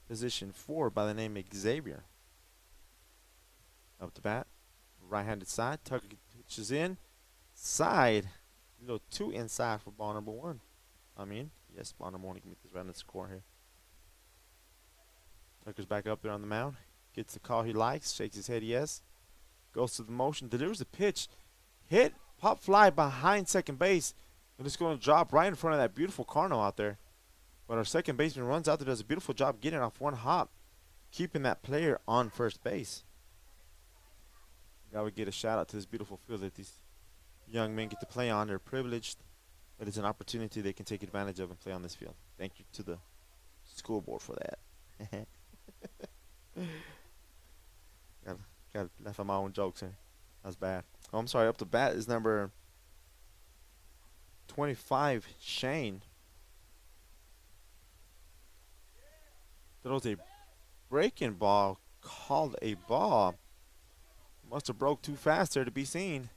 Speaker 3: position 4, by the name of Xavier. Up the bat. Right-handed side. Tucker pitches in. Side. A little too inside for ball number 1. Yes, ball number 1. You can make this right in the score here. Tucker's back up there on the mound. Gets the call he likes. Shakes his head yes. Goes to the motion. Delivers the pitch. Hit. Pop fly behind second base. And it's going to drop right in front of that beautiful Cardinal out there. But our second baseman runs out there, does a beautiful job getting off one hop, keeping that player on first base. Got to get a shout out to this beautiful field that these young men get to play on. They're privileged, but it's an opportunity they can take advantage of and play on this field. Thank you to the school board for that. Got left on my own jokes here. That's bad. Oh, I'm sorry. Up the bat is number 25, Shane. Throws a breaking ball, called a ball. Must have broke too fast there to be seen.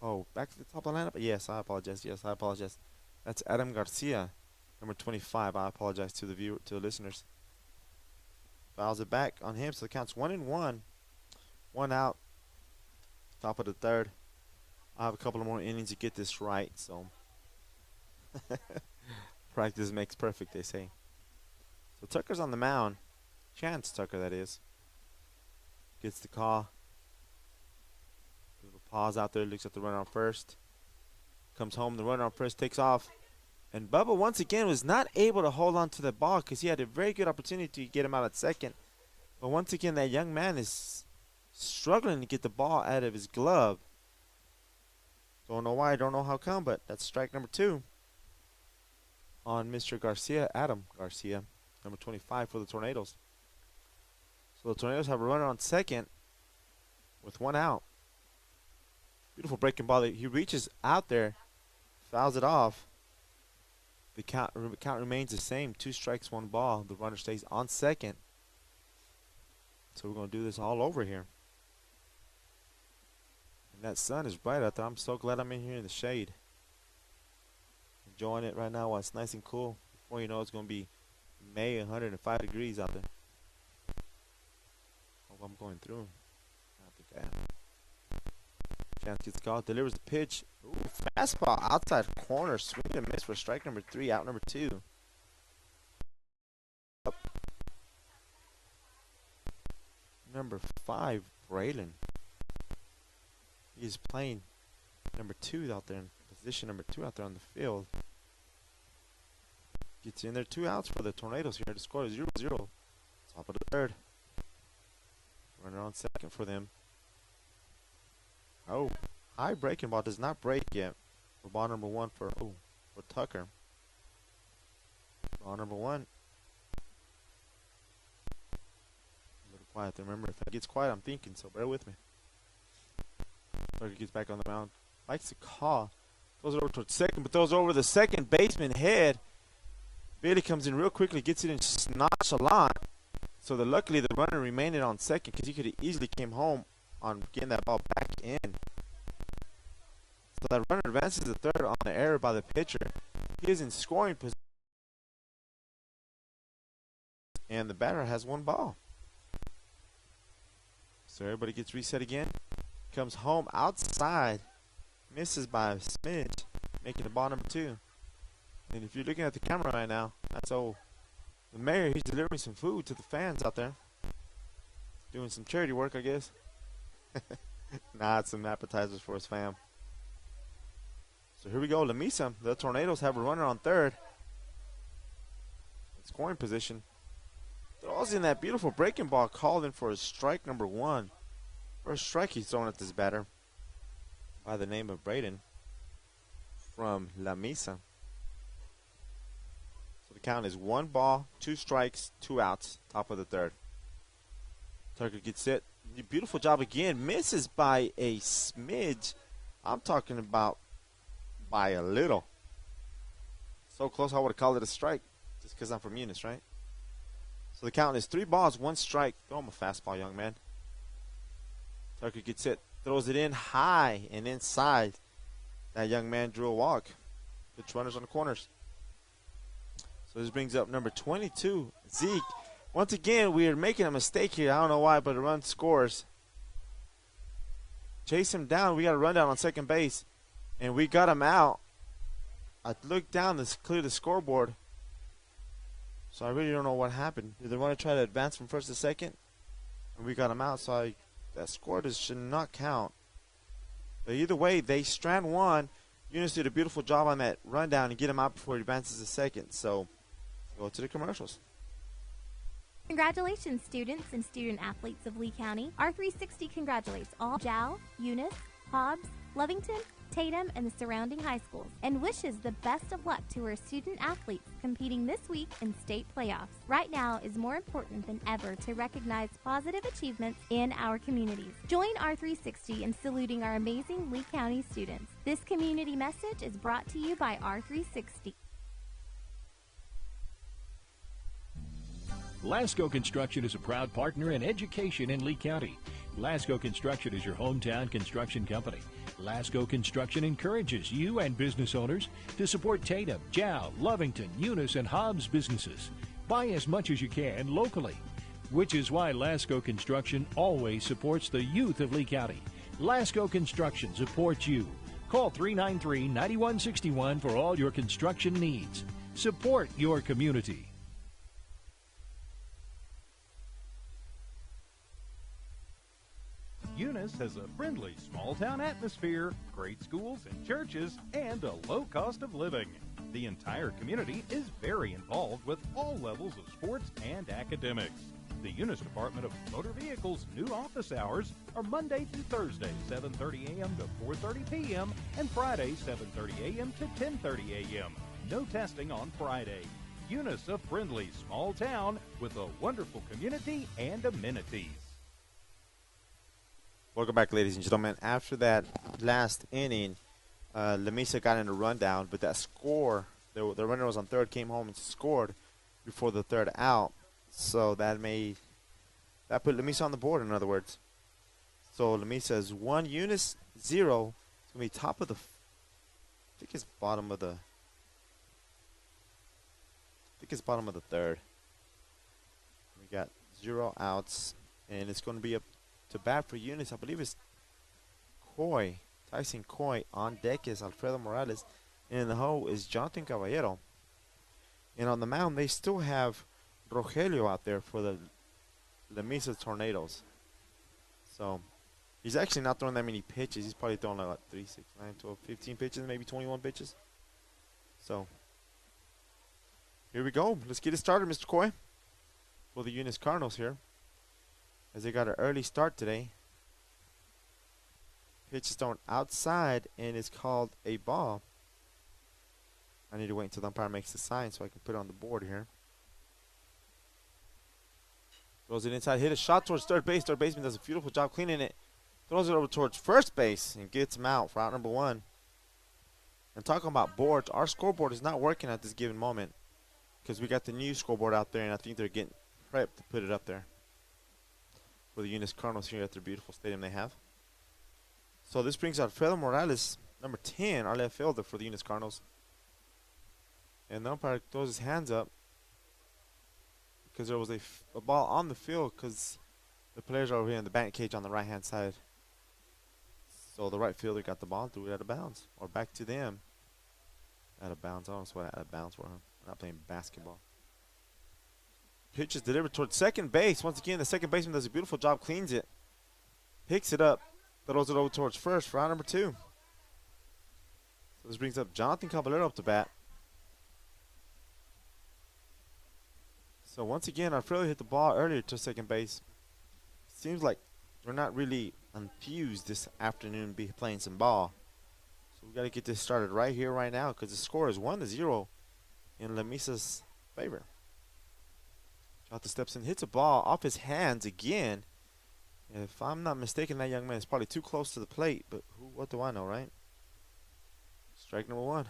Speaker 3: Oh, back to the top of the lineup? Yes, I apologize. That's Adam Garcia, number 25. I apologize to the listeners. Fouls it back on him, so the count's 1-1. 1 out. Top of the third. I have a couple of more innings to get this right, so practice makes perfect, they say. So Tucker's on the mound. Chance Tucker, that is. Gets the call. Little pause out there, looks at the runner on first. Comes home, the runner on first takes off. And Bubba once again was not able to hold on to the ball because he had a very good opportunity to get him out at second. But once again, that young man is struggling to get the ball out of his glove. Don't know why, don't know how come, but that's strike number 2 on Mr. Garcia, Adam Garcia, number 25 for the Tornadoes. So the Tornadoes have a runner on second with 1 out. Beautiful breaking ball. He reaches out there, fouls it off. The count remains the same. 2 strikes, 1 ball. The runner stays on second. So we're going to do this all over here. And that sun is bright out there. I'm so glad I'm in here in the shade. Enjoying it right now while it's nice and cool. Before you know it's going to be May, 105 degrees out there. Oh, I'm going through. I think I am. Chance gets the call, delivers the pitch. Ooh, fastball outside corner, swing and miss for strike number 3, out number 2. Up. Number 5, Braylon. He's playing number 2 out there, in position number 2 out there on the field. Gets in there, 2 outs for the Tornadoes here to score 0-0. Top of the third. Runner on second for them. Oh, high breaking ball does not break yet. For ball number 1 for Tucker. Ball number 1. A little quiet there. Remember, if it gets quiet, I'm thinking, so bear with me. Tucker gets back on the mound. Likes to call. Throws it over towards second, but throws over the second baseman head. Bailey comes in real quickly, gets it in nonchalant. So luckily the runner remained on second because he could have easily came home on getting that ball back in. So that runner advances the third on the error by the pitcher. He is in scoring position. And the batter has 1 ball. So everybody gets reset again. Comes home outside. Misses by a smidge. Making the ball number 2. And if you're looking at the camera right now, that's the mayor, he's delivering some food to the fans out there. Doing some charity work, I guess. Nah, it's some appetizers for his fam. So here we go, Lamesa. The Tornadoes have a runner on third. In scoring position. Throws in that beautiful breaking ball, called in for a strike number 1. First strike he's thrown at this batter by the name of Braden from Lamesa. So the count is 1 ball, 2 strikes, 2 outs, top of the third. Tucker gets it. Beautiful job again. Misses by a smidge. I'm talking about by a little. So close I would have called it a strike just because I'm from Eunice, right? So the count is 3 balls, 1 strike. Throw him a fastball, young man. Tucker gets it. Throws it in high and inside. That young man drew a walk. Pitch runners on the corners. So this brings up number 22, Zeke. Once again, we are making a mistake here. I don't know why, but a run scores. Chase him down. We got a rundown on second base, and we got him out. I looked down to clear the scoreboard, so I really don't know what happened. Did they want to try to advance from first to second? And we got him out, so that score should not count. But either way, they strand one. Eunice did a beautiful job on that rundown and get him out before he advances to second. So, go to the commercials.
Speaker 1: Congratulations, students and student athletes of Lee County. R360 congratulates all Jal, Eunice, Hobbs, Lovington, Tatum, and the surrounding high schools, and wishes the best of luck to our student athletes competing this week in state playoffs. Right now is more important than ever to recognize positive achievements in our communities. Join R360 in saluting our amazing Lee County students. This community message is brought to you by R360.
Speaker 4: Lasco Construction is a proud partner in education in Lee County. Lasco Construction is your hometown construction company. Lasco Construction encourages you and business owners to support Tatum, Jow, Lovington, Eunice, and Hobbs businesses. Buy as much as you can locally, which is why Lasco Construction always supports the youth of Lee County. Lasco Construction supports you. Call 393-9161 for all your construction needs. Support your community.
Speaker 5: Eunice has a friendly small-town atmosphere, great schools and churches, and a low cost of living. The entire community is very involved with all levels of sports and academics. The Eunice Department of Motor Vehicles' new office hours are Monday through Thursday, 7:30 a.m. to 4:30 p.m., and Friday, 7:30 a.m. to 10:30 a.m. No testing on Friday. Eunice, a friendly small town with a wonderful community and amenities.
Speaker 3: Welcome back, ladies and gentlemen. After that last inning, Lamesa got in a rundown, but that score, the runner was on third, came home and scored before the third out. So that put Lamesa on the board, in other words. So Lamesa is 1, Eunice 0. It's going to be top of the, I think it's bottom of the third. We got 0 outs, and it's going to be up to bat for Eunice. I believe it's Tyson Coy. On deck is Alfredo Morales, and in the hole is Jonathan Caballero. And on the mound, they still have Rogelio out there for the Lamesa Tornadoes. So he's actually not throwing that many pitches. He's probably throwing like 3, 6, 9, 12, 15 pitches, maybe 21 pitches. So here we go. Let's get it started, Mr. Coy, for the Eunice Cardinals here, as they got an early start today. Pitch is thrown outside, and it's called a ball. I need to wait until the umpire makes the sign so I can put it on the board here. Throws it inside, hit a shot towards third base. Third baseman does a beautiful job cleaning it. Throws it over towards first base and gets him out for out number 1. And talking about boards, our scoreboard is not working at this given moment because we got the new scoreboard out there, and I think they're getting prepped to put it up there for the Eunice Cardinals here at their beautiful stadium they have. So this brings out Alfredo Morales, number 10, our left fielder for the Eunice Cardinals. And the umpire throws his hands up because there was a ball on the field because the players are over here in the batting cage on the right-hand side. So the right fielder got the ball and threw it out of bounds. Or back to them. Out of bounds. I don't know what out of bounds for him. We're not playing basketball. Pitch is delivered towards second base. Once again, the second baseman does a beautiful job, cleans it, picks it up, throws it over towards first for out number 2. So this brings up Jonathan Caballero up to bat. So once again, Alfredo hit the ball earlier to second base. Seems like we're not really enthused this afternoon be playing some ball. So we got to get this started right here, right now, because the score is 1-0 in Lamesa's favor. Jonathan steps in, hits a ball off his hands again. If I'm not mistaken, that young man is probably too close to the plate, but what do I know, right? Strike number 1.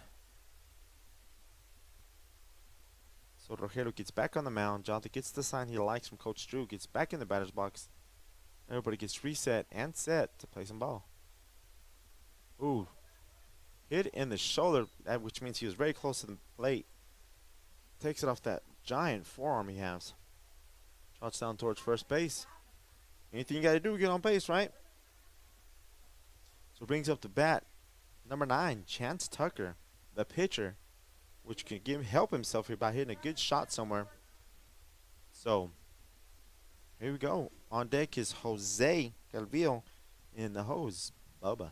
Speaker 3: So Rogelio gets back on the mound. Jonathan gets the sign he likes from Coach Drew, gets back in the batter's box. Everybody gets reset and set to play some ball. Ooh. Hit in the shoulder, which means he was very close to the plate. Takes it off that giant forearm he has. Trots down towards first base. Anything you got to do, get on base, right? So brings up the bat, number 9, Chance Tucker, the pitcher, which can help himself here by hitting a good shot somewhere. So here we go. On deck is Jose Calvillo in the hose. Bubba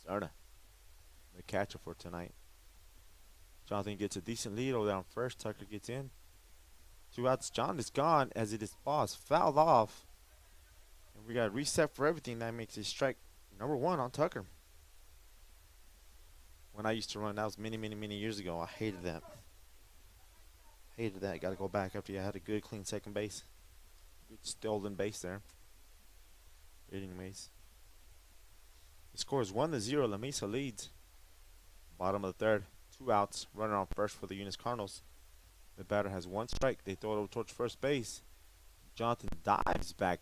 Speaker 3: Serna, the catcher for tonight. Jonathan gets a decent lead over there on first. Tucker gets in. 2 outs. John is gone as it is Boss fouled off. And we got a reset for everything. That makes it strike number 1 on Tucker. When I used to run, that was many, many, many years ago. I hated that. Hated that. Got to go back after you had a good, clean second base. Good stolen base there. Anyways. The score is 1-0. Lamesa leads. Bottom of the third. 2 outs. Runner on first for the Eunice Cardinals. The batter has 1 strike. They throw it over towards first base. Jonathan dives back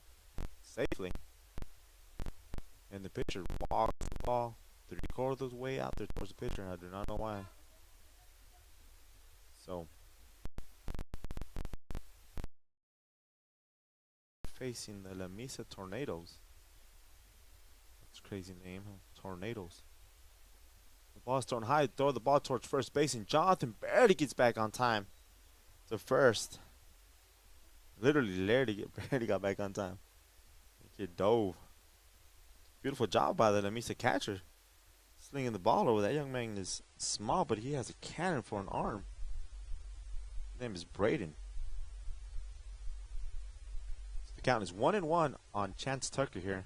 Speaker 3: safely. And the pitcher walks the ball 3/4 of the way out there towards the pitcher. I do not know why. So, facing the Lamesa Tornadoes. That's a crazy name, huh? Tornadoes. The ball's thrown high. Throw the ball towards first base, and Jonathan barely gets back on time to first. Literally, barely got back on time. The kid dove. Beautiful job by the Lamesa catcher. Slinging the ball over. That young man is small, but he has a cannon for an arm. His name is Braden. So the count is 1-1 on Chance Tucker here.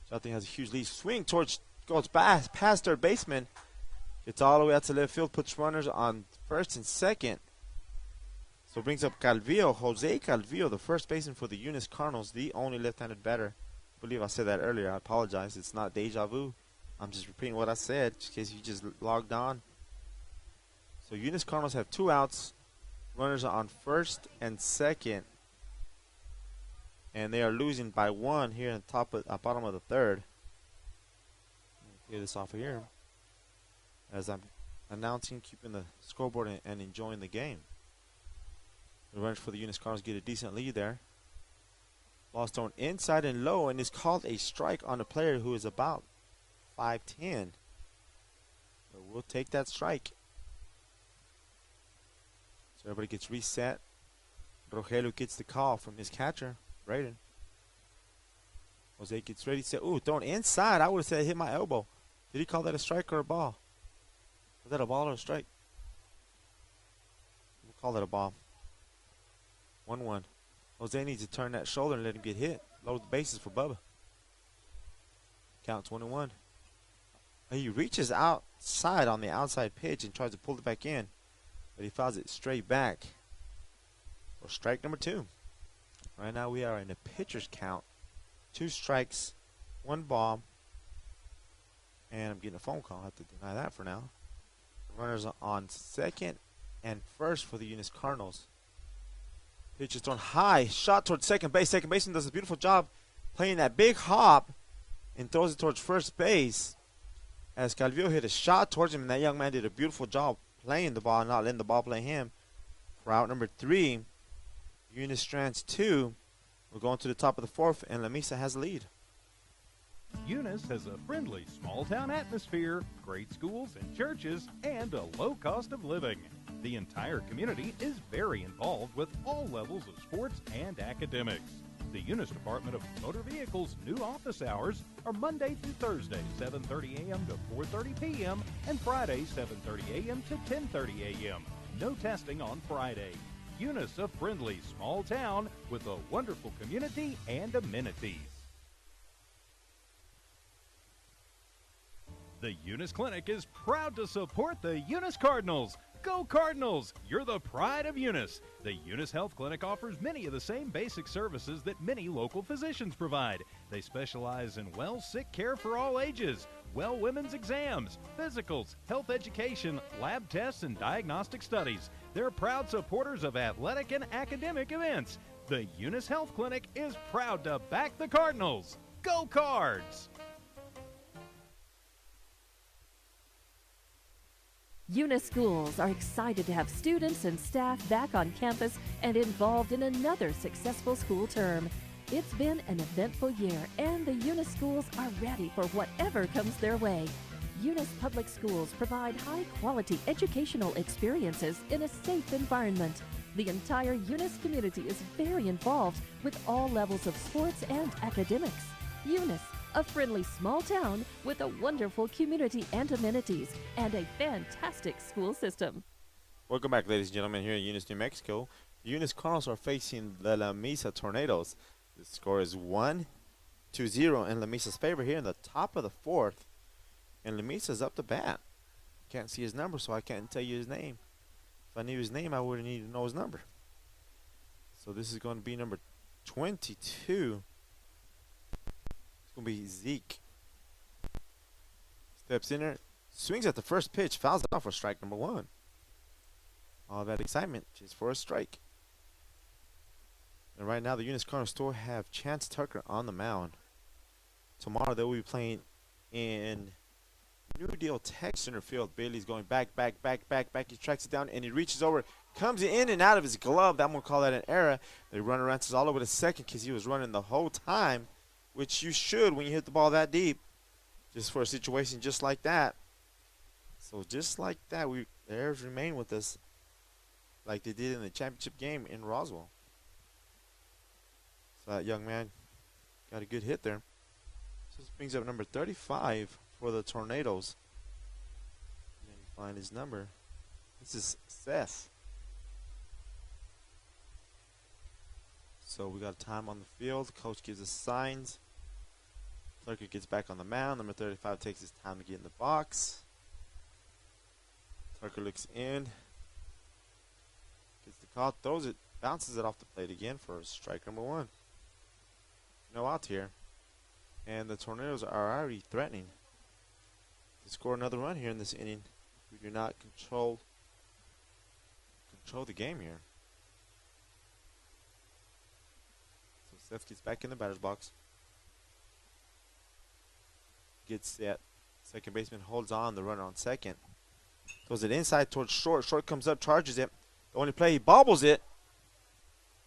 Speaker 3: Jonathan has a huge lead. Swing towards, goes past third baseman. Gets all the way out to left field. Puts runners on first and second. So brings up Calvillo, Jose Calvillo, the first baseman for the Eunice Cardinals, the only left-handed batter. I believe I said that earlier. I apologize. It's not deja vu. I'm just repeating what I said, just in case you just logged on. So Eunice Cardinals have 2 outs. Runners are on first and second. And they are losing by 1 here in the bottom of the third. Clear this off of here. As I'm announcing, keeping the scoreboard and enjoying the game. The runners for the Eunice Cardinals get a decent lead there. Ball's thrown inside and low, and is called a strike on a player who is about 5'10". But we'll take that strike. So everybody gets reset. Rogelio gets the call from his catcher, Braden. Jose gets ready to say, ooh, thrown inside. I would have said it hit my elbow. Did he call that a strike or a ball? Was that a ball or a strike? We'll call that a ball. 1-1. Jose needs to turn that shoulder and let him get hit. Load the bases for Bubba. Count 21. He reaches outside on the outside pitch and tries to pull it back in, but he fouls it straight back for strike number 2. Right now we are in a pitcher's count. 2 strikes, 1 ball, and I'm getting a phone call. I have to deny that for now. Runners are on second and first for the Eunice Cardinals. Pitch is thrown high, shot towards second base. Second baseman does a beautiful job playing that big hop and throws it towards first base. As Calvillo hit a shot towards him, and that young man did a beautiful job playing the ball, not letting the ball play him. For out number 3, Eunice strands 2. We're going to the top of the 4th, and Lamesa has the lead.
Speaker 5: Eunice has a friendly small-town atmosphere, great schools and churches, and a low cost of living. The entire community is very involved with all levels of sports and academics. The Eunice Department of Motor Vehicles' new office hours are Monday through Thursday, 7:30 a.m. to 4:30 p.m., and Friday, 7:30 a.m. to 10:30 a.m. No testing on Friday. Eunice, a friendly small town with a wonderful community and amenities. The Eunice Clinic is proud to support the Eunice Cardinals. Go Cardinals! You're the pride of Eunice. The Eunice Health Clinic offers many of the same basic services that many local physicians provide. They specialize in sick care for all ages, women's exams, physicals, health education, lab tests, and diagnostic studies. They're proud supporters of athletic and academic events. The Eunice Health Clinic is proud to back the Cardinals. Go Cards!
Speaker 7: Eunice schools are excited to have students and staff back on campus and involved in another successful school term. It's been an eventful year, and the Eunice schools are ready for whatever comes their way. Eunice Public Schools provide high-quality educational experiences in a safe environment. The entire Eunice community is very involved with all levels of sports and academics. Eunice, a friendly small town with a wonderful community and amenities, and a fantastic school system.
Speaker 3: Welcome back, ladies and gentlemen, here in Eunice, New Mexico. The Eunice Cardinals are facing the Lamesa Tornadoes. The score is 1-0 in Lamesa's favor here in the top of the fourth. And Lamesa's up to bat. Can't see his number, so I can't tell you his name. If I knew his name, I would need to know his number. So this is going to be number 22. It's going to be Zeke. Steps in there, swings at the first pitch, fouls it off for strike number 1. All that excitement just for a strike. And right now, the Eunice Cardinals still have Chance Tucker on the mound. Tomorrow, they will be playing in New Deal Tech Center Field. Bailey's going back. He tracks it down, and he reaches over, comes in and out of his glove. I'm going to call that an error. The runner runs all over the second because he was running the whole time, which you should when you hit the ball that deep, just for a situation just like that. So just like that, the errors remain with us like they did in the championship game in Roswell. So that young man got a good hit there. So this brings up number 35 for the Tornadoes. Let me find his number. This is Seth. So we got time on the field. Coach gives us signs. Tucker gets back on the mound. Number 35 takes his time to get in the box. Tucker looks in. Gets the call, throws it, bounces it off the plate again for strike number 1. No out here. And the Tornadoes are already threatening to score another run here in this inning. We do not control the game here. So Seth gets back in the batter's box. Gets that second baseman, holds on the runner on second. Throws it inside towards short. Short comes up, charges it. The only play, he bobbles it.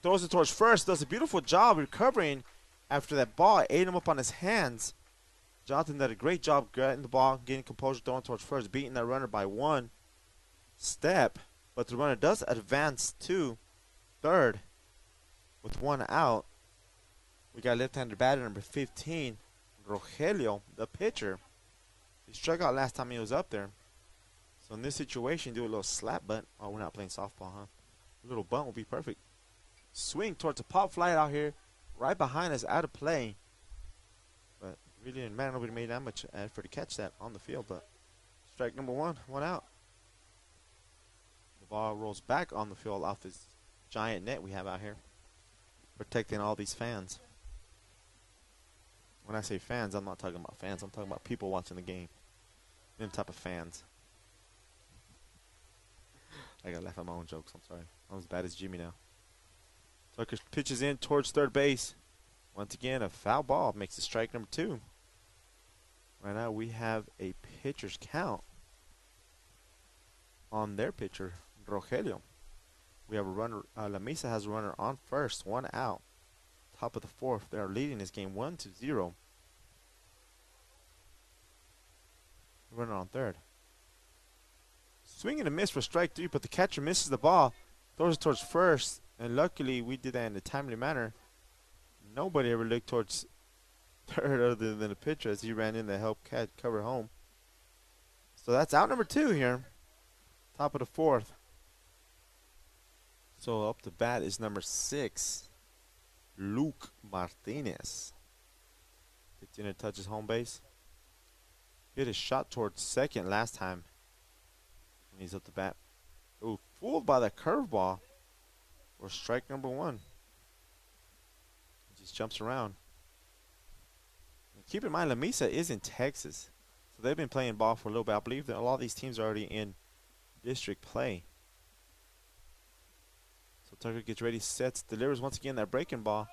Speaker 3: Throws it towards first. Does a beautiful job recovering after that ball. Ate him up on his hands. Jonathan did a great job getting the ball, getting composure, throwing towards first, beating that runner by 1 step. But the runner does advance to third with 1 out. We got left-handed batter number 15, Rogelio, the pitcher. He struck out last time he was up there. So in this situation, do a little slap bunt. Oh, we're not playing softball, huh? A little bunt will be perfect. Swing towards a pop fly out here, right behind us, out of play. But really didn't matter. Nobody made that much effort to catch that on the field. But strike number 1, 1 out. The ball rolls back on the field off this giant net we have out here, protecting all these fans. When I say fans, I'm not talking about fans. I'm talking about people watching the game. Them type of fans. I gotta laugh at my own jokes. I'm sorry. I'm as bad as Jimmy now. Tucker pitches in towards third base. Once again, a foul ball makes it strike number 2. Right now, we have a pitcher's count on their pitcher, Rogelio. We have a runner. Lamesa has a runner on first, 1 out. Top of the fourth. They are leading this game 1-0. Runner on third. Swing and a miss for strike 3, but the catcher misses the ball. Throws it towards first, and luckily we did that in a timely manner. Nobody ever looked towards third other than the pitcher as he ran in to help cover home. So that's out number 2 here. Top of the fourth. So up to bat is number 6, Luke Martinez. Gets in and touches home base. Hit a shot towards second last time. And he's up to bat. Ooh, fooled by that curveball. Or strike number 1. He just jumps around. And keep in mind, Lamesa is in Texas. So they've been playing ball for a little bit. I believe that a lot of these teams are already in district play. So Tucker gets ready, sets, delivers once again that breaking ball.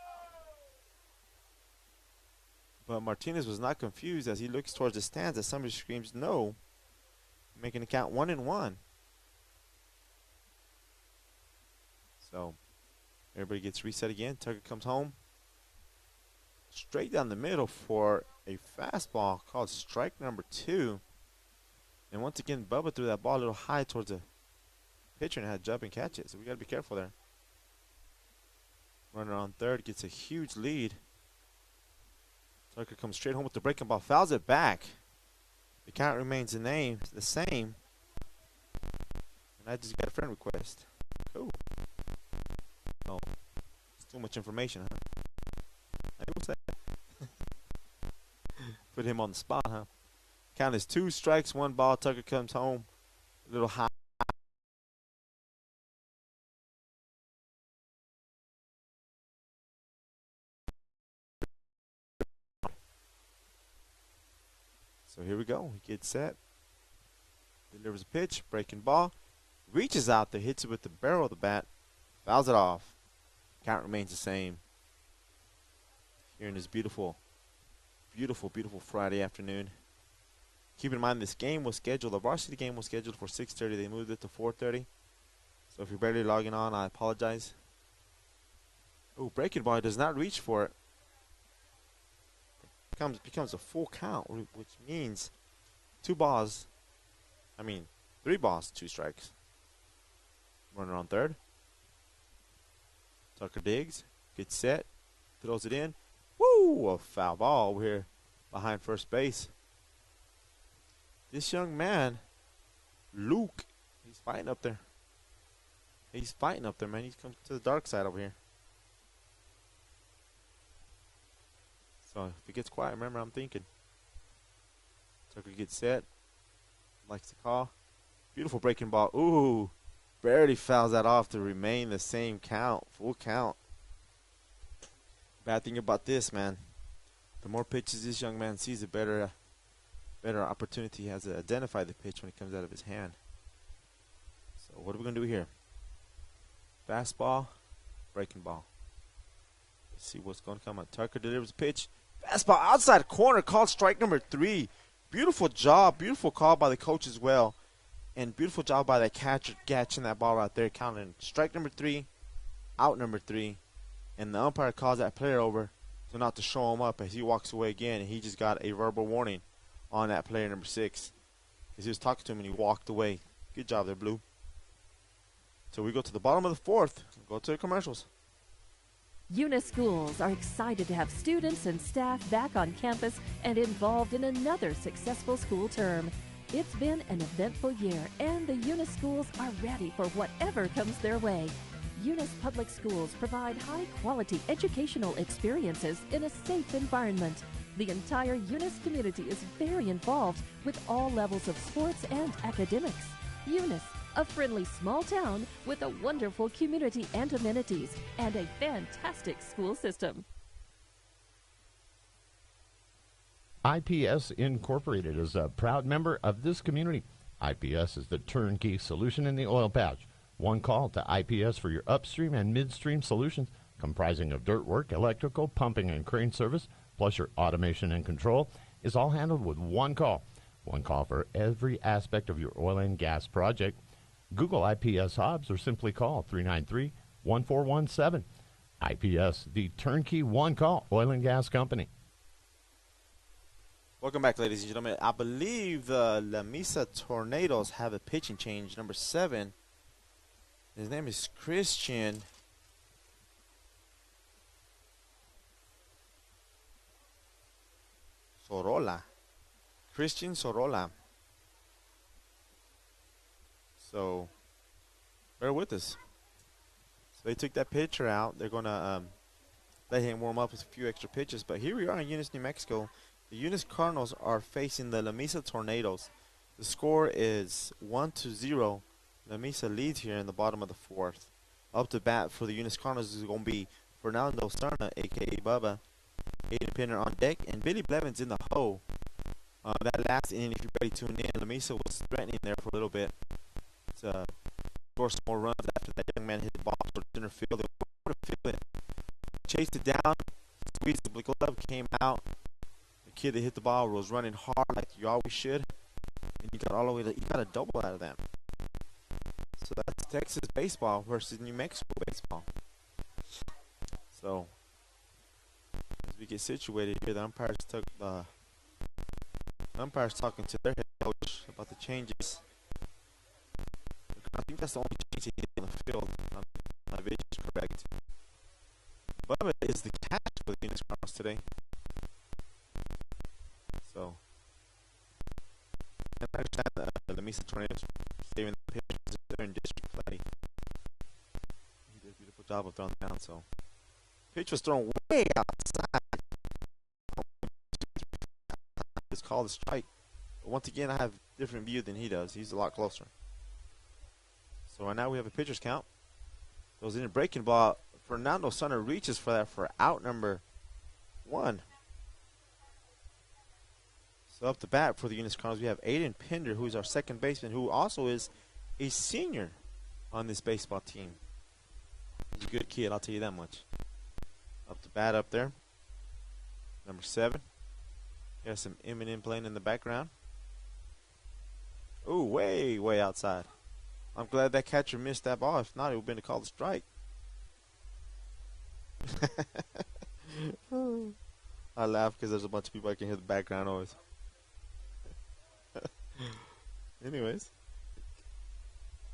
Speaker 3: But Martinez was not confused as he looks towards the stands as somebody screams no. making the count 1-1. So everybody gets reset again. Tucker comes home. Straight down the middle for a fastball called strike number 2. And once again, Bubba threw that ball a little high towards the pitcher and had to jump and catch it. So we got to be careful there. Runner on third gets a huge lead. Tucker comes straight home with the breaking ball, fouls it back. The count remains the same. And I just got a friend request. Cool. Oh, it's too much information, huh? Hey, what's that? Put him on the spot, huh? Count is 2 strikes, 1 ball. Tucker comes home. A little high. So here we go. He gets set. Delivers a pitch. Breaking ball. Reaches out there. Hits it with the barrel of the bat. Fouls it off. Count remains the same. Here in this beautiful, beautiful, beautiful Friday afternoon. Keep in mind this game was scheduled, the varsity game was scheduled for 6:30. They moved it to 4:30. So if you're barely logging on, I apologize. Oh, breaking ball does not reach for it. Becomes a full count, which means 3 balls, 2 strikes. Runner on third. Tucker digs, gets set, throws it in. Woo! A foul ball over here behind first base. This young man, Luke, he's fighting up there. He's fighting up there, man. He's come to the dark side over here. So if it gets quiet, remember I'm thinking. Tucker gets set. Likes the call. Beautiful breaking ball. Ooh. Barely fouls that off to remain the same count. Full count. Bad thing about this, man. The more pitches this young man sees, the better opportunity he has to identify the pitch when it comes out of his hand. So what are we going to do here? Fastball. Breaking ball. Let's see what's going to come out. Tucker delivers a pitch. Fastball outside corner, called strike number 3. Beautiful job, beautiful call by the coach as well. And beautiful job by that catcher catching that ball right there, counting strike number 3, out number 3. And the umpire calls that player over so not to show him up as he walks away again. And he just got a verbal warning on that player number 6. Because he was talking to him and he walked away. Good job there, Blue. So we go to the bottom of the 4th. Go to the commercials.
Speaker 7: Eunice schools are excited to have students and staff back on campus and involved in another successful school term. It's been an eventful year, and the Eunice schools are ready for whatever comes their way. Eunice Public Schools provide high-quality educational experiences in a safe environment. The entire Eunice community is very involved with all levels of sports and academics. Eunice, a friendly small town with a wonderful community and amenities, and a fantastic school system.
Speaker 6: IPS Incorporated is a proud member of this community. IPS is the turnkey solution in the oil patch. One call to IPS for your upstream and midstream solutions, comprising of dirt work, electrical, pumping, and crane service, plus your automation and control, is all handled with one call. One call for every aspect of your oil and gas project. Google IPS Hobbs or simply call 393-1417. IPS, the turnkey one-call oil and gas company.
Speaker 3: Welcome back, ladies and gentlemen. I believe the Lamesa Tornadoes have a pitching change. Number 7. His name is Christian Sorolla. Christian Sorolla. So, bear with us. So they took that pitcher out. They're going to let him warm up with a few extra pitches. But here we are in Eunice, New Mexico. The Eunice Cardinals are facing the Lamesa Tornadoes. The score is 1-0. Lamesa leads here in the bottom of the 4th. Up to bat for the Eunice Cardinals is going to be Fernando Serna, a.k.a. Bubba. Aiden Pinner on deck. And Billy Blevins in the hole. That last inning, if you're ready to tune in, Lamesa was threatening there for a little bit. To score some more runs after that young man hit the ball towards center field. They were to field it. Chased it down. Squeezed the glove, came out. The kid that hit the ball was running hard like you always should. And you got all the way to, he got a double out of that. So that's Texas baseball versus New Mexico baseball. So as we get situated here, the umpires talking to their head coach about the changes. I think that's the only change he did on the field. My vision is correct. Bubba is the catch for the Eunice Cardinals today. So I understand the Lamesa Tornadoes saving the pitchers there in district play. He did a beautiful job of throwing down. So pitch was thrown way outside. It's called a strike. But once again, I have a different view than he does. He's a lot closer. So right now we have a pitcher's count. Goes in a breaking ball. Fernando Sunner reaches for that for out number 1. So up the bat for the Eunice Cardinals, we have Aiden Pender, who's our second baseman, who also is a senior on this baseball team. He's a good kid, I'll tell you that much. Up the bat up there, number 7. There's some Eminem playing in the background. Ooh, way, way outside. I'm glad that catcher missed that ball. If not, it would have been to call the strike. I laugh because there's a bunch of people I can hear the background noise. Anyways.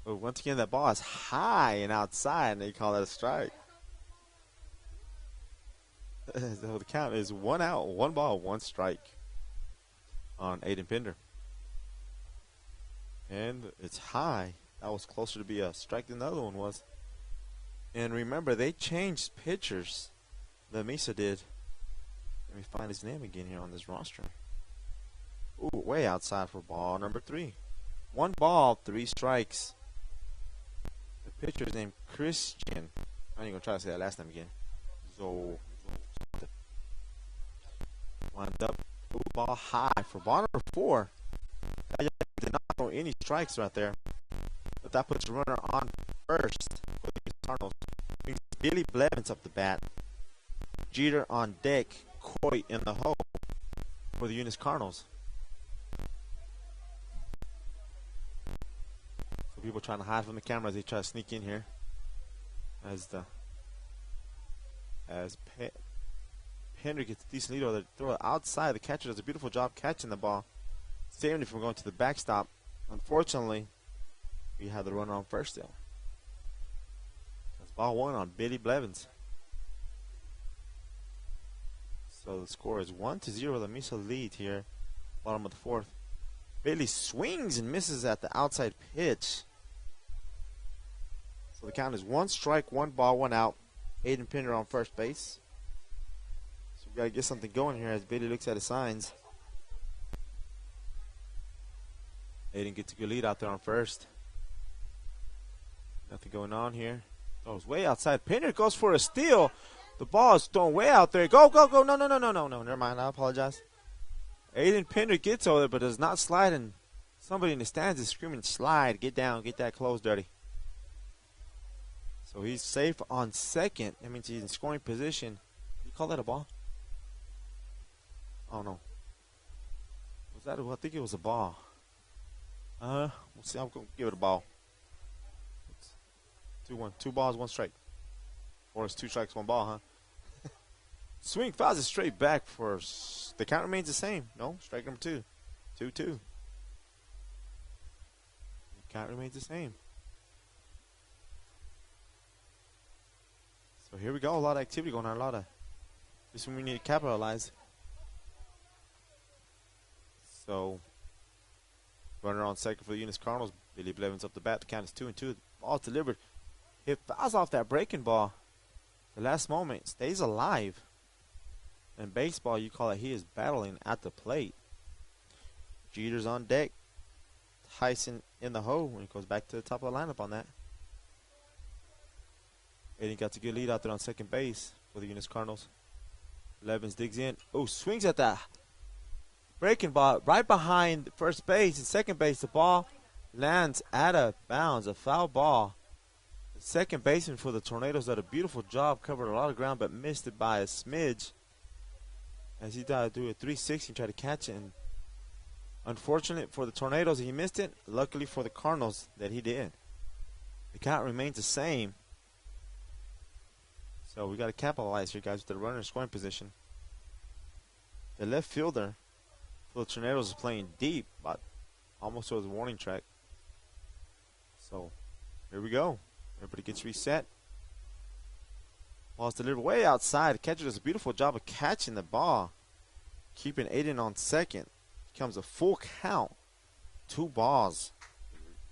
Speaker 3: Oh, once again, that ball is high and outside, and they call that a strike. So the count is 1 out, 1 ball, 1 strike on Aiden Pender. And it's high. That was closer to be a strike than the other one was. And remember, they changed pitchers. Lamesa did. Let me find his name again here on this roster. Ooh, way outside for ball number 3. 1 ball, 3 strikes. The pitcher's named Christian. I ain't gonna try to say that last name again. Wind up. Ooh, ball high for ball number 4. That did not throw any strikes right there. But that puts a runner on first for the Cardinals. Billy Blevins up the bat. Jeter on deck. Coy in the hole for the Eunice Cardinals. So people trying to hide from the camera as they try to sneak in here. Henry gets a decent lead over. They throw it outside. The catcher does a beautiful job catching the ball, saving it from going to the backstop. Unfortunately, we have the runner on first still. That's ball 1 on Billy Blevins. So the score is 1-0. Lamesa lead here, bottom of the 4th. Bailey swings and misses at the outside pitch. So the count is 1 strike, 1 ball, 1 out. Aiden Pender on first base. So we got to get something going here as Bailey looks at his signs. Aiden gets a good lead out there on first. Nothing going on here. Throws way outside. Pender goes for a steal. The ball is thrown way out there. Go, go, go. No. Never mind. I apologize. Aiden Pender gets over there but does not slide, and somebody in the stands is screaming, slide, get down, get that clothes dirty. So he's safe on second. That means he's in scoring position. You call that a ball? Oh, no. Was that I think it was a ball. We'll see. I'm going to give it a ball. 2-1. 2 balls, 1 strike. Or it's 2 strikes, 1 ball, huh? Swing, fouls it straight back for the count remains the same. No, strike number 2. 2-2. The count remains the same. So here we go. A lot of activity going on. This one we need to capitalize. So runner on second for the Eunice Cardinals. Billy Blevins up the bat. The count is 2-2. Ball delivered. It fouls off that breaking ball. The last moment stays alive. In baseball, you call it he is battling at the plate. Jeter's on deck. Tyson in the hole when he goes back to the top of the lineup on that. And he got a good lead out there on second base for the Eunice Cardinals. Blevins digs in. Oh, swings at that breaking ball right behind first base and second base. The ball lands out of bounds. A foul ball. The second baseman for the Tornadoes did a beautiful job, covered a lot of ground, but missed it by a smidge. As he tried to do a 360 and try to catch it. And Unfortunate for the Tornadoes, he missed it. Luckily for the Cardinals that he did. The count remains the same. So we got to capitalize here, guys, with the runner in scoring position. The left fielder for the Tornadoes is playing deep, but almost to the warning track. So here we go. Everybody gets reset. Ball's delivered way outside. The catcher does a beautiful job of catching the ball, keeping Aiden on second. Becomes a full count. 2 balls.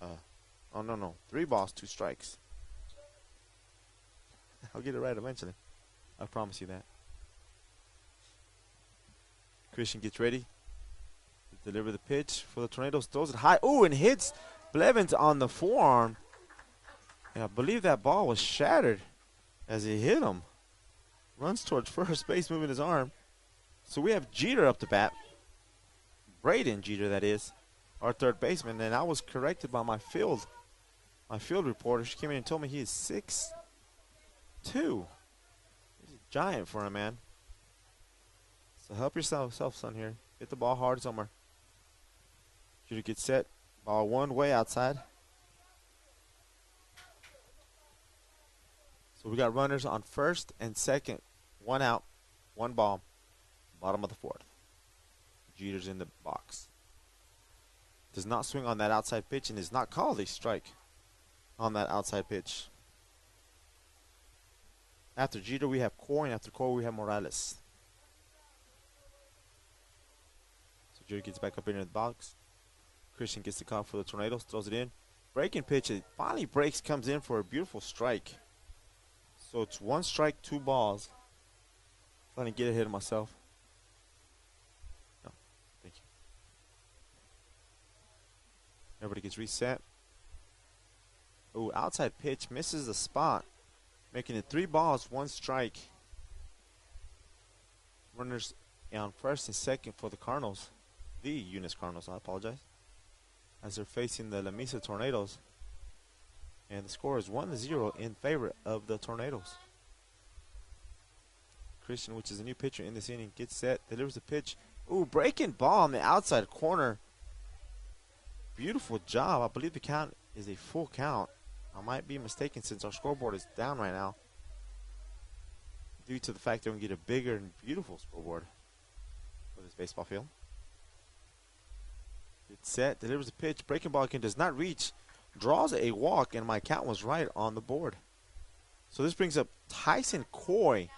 Speaker 3: Oh, no. 3 balls, 2 strikes. I'll get it right eventually. I promise you that. Christian gets ready to deliver the pitch for the Tornadoes. Throws it high. Oh, and hits Blevins on the forearm. And I believe that ball was shattered as he hit him. Runs towards first base, moving his arm. So we have Jeter up to bat. Braden Jeter, that is, our third baseman. And I was corrected by my field reporter. She came in and told me he is 6'2". He's a giant for him, man. So help yourself, son, here. Hit the ball hard somewhere. Jeter gets set. Ball one way outside. So we got runners on first and second. 1 out, 1 ball. Bottom of the 4th. Jeter's in the box. Does not swing on that outside pitch and is not called a strike on that outside pitch. After Jeter, we have Coy, and after Coy, we have Morales. So Jeter gets back up into the box. Christian gets the call for the Tornadoes, throws it in. Breaking pitch, it finally breaks, comes in for a beautiful strike. So it's 1 strike, 2 balls. Trying to get ahead of myself. No, thank you. Everybody gets reset. Oh, outside pitch, misses the spot. Making it 3 balls, 1 strike. Runners on first and second for the Cardinals. The Eunice Cardinals, I apologize. As they're facing the Lamesa Tornadoes. And the score is 1-0 in favor of the Tornadoes. Christian, which is a new pitcher in this inning, gets set, delivers the pitch. Ooh, breaking ball on the outside corner. Beautiful job. I believe the count is a full count. I might be mistaken since our scoreboard is down right now, due to the fact that we can get a bigger and beautiful scoreboard for this baseball field. It's set, delivers the pitch. Breaking ball again, does not reach. Draws a walk, and my count was right on the board. So this brings up Tyson Coy,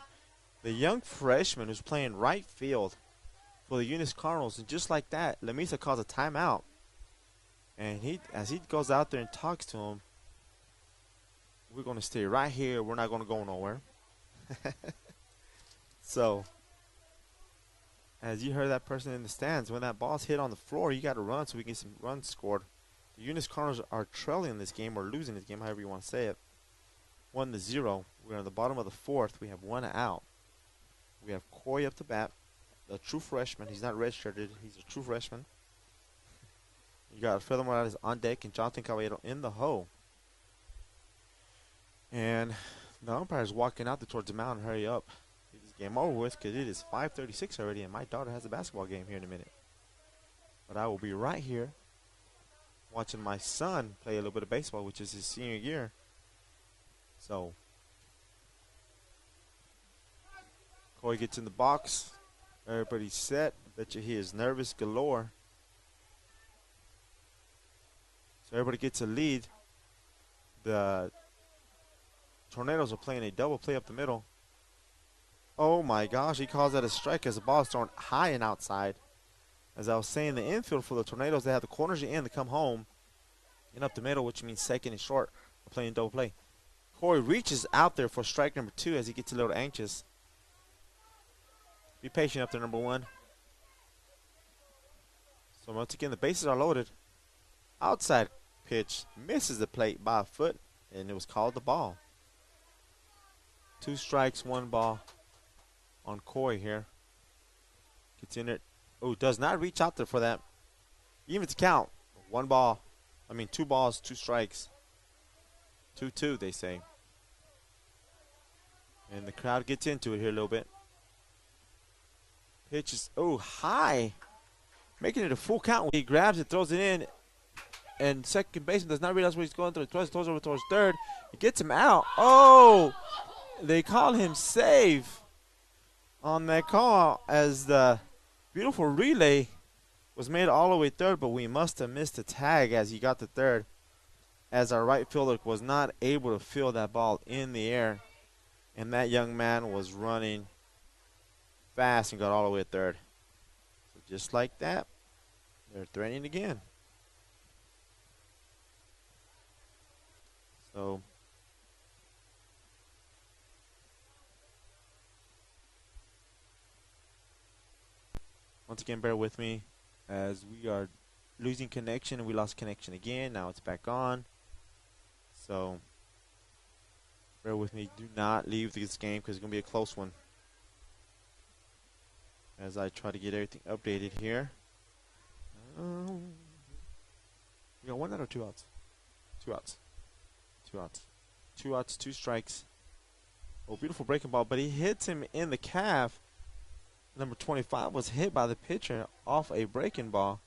Speaker 3: the young freshman who's playing right field for the Eunice Cardinals. And just like that, Lamesa calls a timeout. And as he goes out there and talks to him, we're going to stay right here. We're not going to go nowhere. So, as you heard that person in the stands, when that ball's hit on the floor, you got to run so we can get some runs scored. The Eunice Cardinals are trailing this game, or losing this game, however you want to say it. 1-0. We're on the bottom of the 4th. We have 1 out. We have Coy up to bat, the true freshman. He's not redshirted. He's a true freshman. You got Alfredo Morales on deck and Jonathan Caballero in the hole. And the umpire's walking out towards the mound. Hurry up. Get this game over with, because it is 5:36 already, and my daughter has a basketball game here in a minute. But I will be right here watching my son play a little bit of baseball, which is his senior year. So, Coy gets in the box. Everybody's set. I bet you he is nervous galore. So everybody gets a lead. The Tornadoes are playing a double play up the middle. Oh my gosh, he calls that a strike as the ball is thrown high and outside. As I was saying, the infield for the Tornadoes, they have the corners in to come home and up the middle, which means second and short. We're playing double play. Corey reaches out there for strike number 2 as he gets a little anxious. Be patient up there, number 1. So once again, the bases are loaded. Outside pitch misses the plate by a foot, and it was called the ball. 2 strikes, 1 ball on Coy here. Gets in it. Oh, does not reach out there for that. Even to count. 2 balls, 2 strikes. 2-2, they say. And the crowd gets into it here a little bit. Pitch is, high. making it a full count. He grabs it, throws it in, and second baseman does not realize where he's going through. Throws over towards third. He gets him out. Oh, they call him save on that call as the beautiful relay was made all the way third, but we must have missed the tag as he got to third, as our right fielder was not able to feel that ball in the air, and that young man was running fast and got all the way to third. So just like that, they're threatening again. So once again, bear with me as we are losing connection, and we lost connection again. Now it's back on. So bear with me. Do not leave this game because it's going to be a close one as I try to get everything updated here. We got 1 out or 2 outs? 2 outs. 2 outs. 2 outs, 2 strikes. Oh, beautiful breaking ball, but he hits him in the calf. Number 25 was hit by the pitcher off a breaking ball.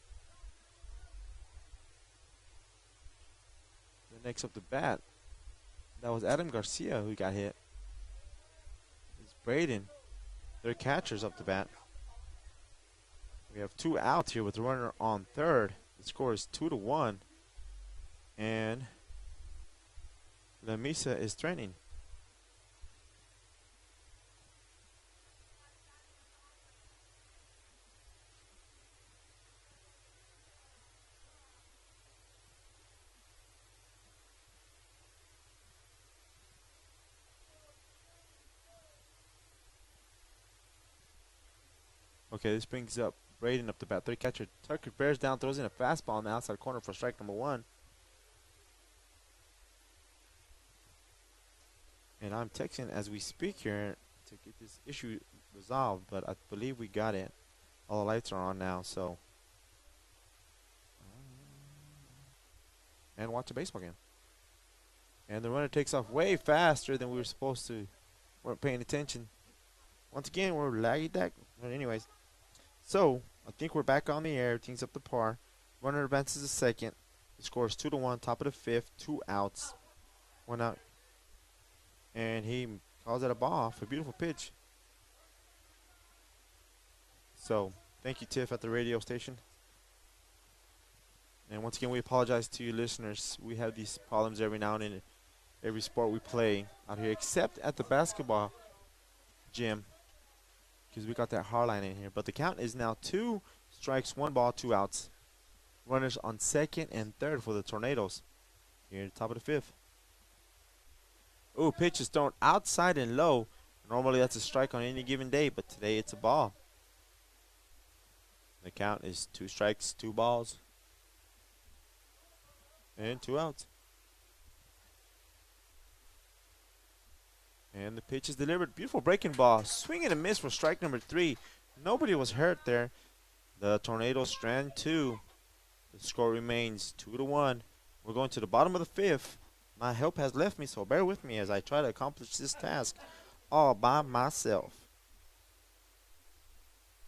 Speaker 3: The next up the bat, that was Adam Garcia who got hit. It's Braden, their catchers up the bat. We have 2 outs here with the runner on third. The score is 2-1, and Lamesa is training. Okay, this brings up Braden up the bat. Third catcher Tucker bears down, throws in a fastball in the outside corner for strike number 1. And I'm texting as we speak here to get this issue resolved, but I believe we got it. All the lights are on now, so. And watch a baseball game. And the runner takes off way faster than we were supposed to. Weren't paying attention. Once again, we're laggy deck. But anyways. So, I think we're back on the air. Everything's up to par. Runner advances to second. The score is 2-1. Top of the 5th. 2 outs. 1 out. And he calls it a ball for a beautiful pitch. So, thank you, Tiff, at the radio station. And once again, we apologize to you listeners. We have these problems every now and then in every sport we play out here, except at the basketball gym, because we got that hard line in here. But the count is now 2 strikes, 1 ball, 2 outs. Runners on second and third for the Tornadoes here at the top of the 5th. Ooh, pitch is thrown outside and low. Normally that's a strike on any given day, but today it's a ball. The count is 2 strikes, 2 balls, and 2 outs. And the pitch is delivered. Beautiful breaking ball. Swing and a miss for strike number 3. Nobody was hurt there. The Tornadoes strand 2. The score remains 2-1. We're going to the bottom of the 5th. My help has left me, so bear with me as I try to accomplish this task all by myself.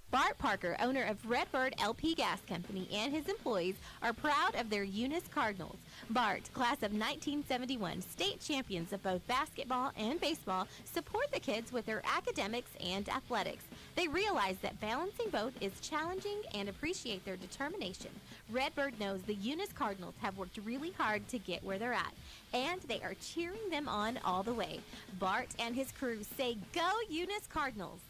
Speaker 1: Bart Parker, owner of Redbird LP Gas Company, and his employees are proud of their Eunice Cardinals. Bart, class of 1971, state champions of both basketball and baseball, support the kids with their academics and athletics. They realize that balancing both is challenging and appreciate their determination. Redbird knows the Eunice Cardinals have worked really hard to get where they're at, and they are cheering them on all the way. Bart and his crew say, "Go Eunice Cardinals!"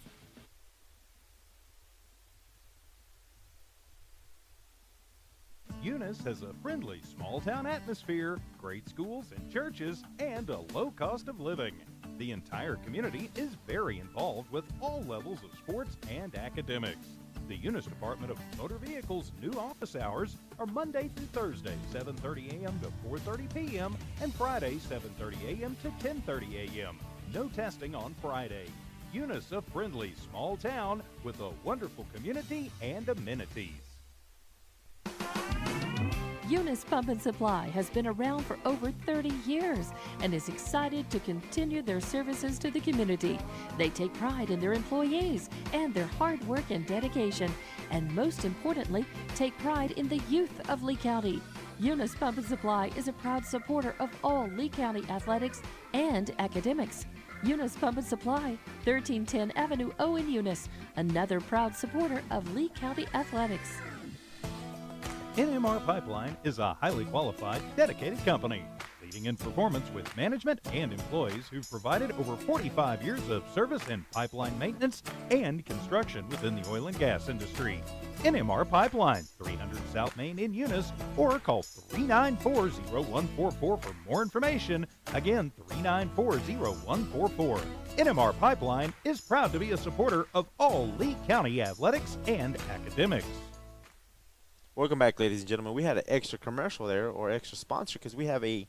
Speaker 5: Eunice has a friendly small-town atmosphere, great schools and churches, and a low cost of living. The entire community is very involved with all levels of sports and academics. The Eunice Department of Motor Vehicles' new office hours are Monday through Thursday, 7:30 a.m. to 4:30 p.m., and Friday, 7:30 a.m. to 10:30 a.m. No testing on Friday. Eunice, a friendly small town with a wonderful community and amenities.
Speaker 7: Eunice Pump and Supply has been around for over 30 years and is excited to continue their services to the community. They take pride in their employees and their hard work and dedication, and most importantly, take pride in the youth of Lee County. Eunice Pump and Supply is a proud supporter of all Lee County athletics and academics. Eunice Pump and Supply, 1310 Avenue O in Eunice, another proud supporter of Lee County athletics.
Speaker 5: NMR Pipeline is a highly qualified, dedicated company, leading in performance with management and employees who've provided over 45 years of service in pipeline maintenance and construction within the oil and gas industry. NMR Pipeline, 300 South Main in Eunice, or call 394-0144 for more information. Again, 394-0144. NMR Pipeline is proud to be a supporter of all Lee County athletics and academics.
Speaker 3: Welcome back, ladies and gentlemen. We had an extra commercial there, or extra sponsor, because we have a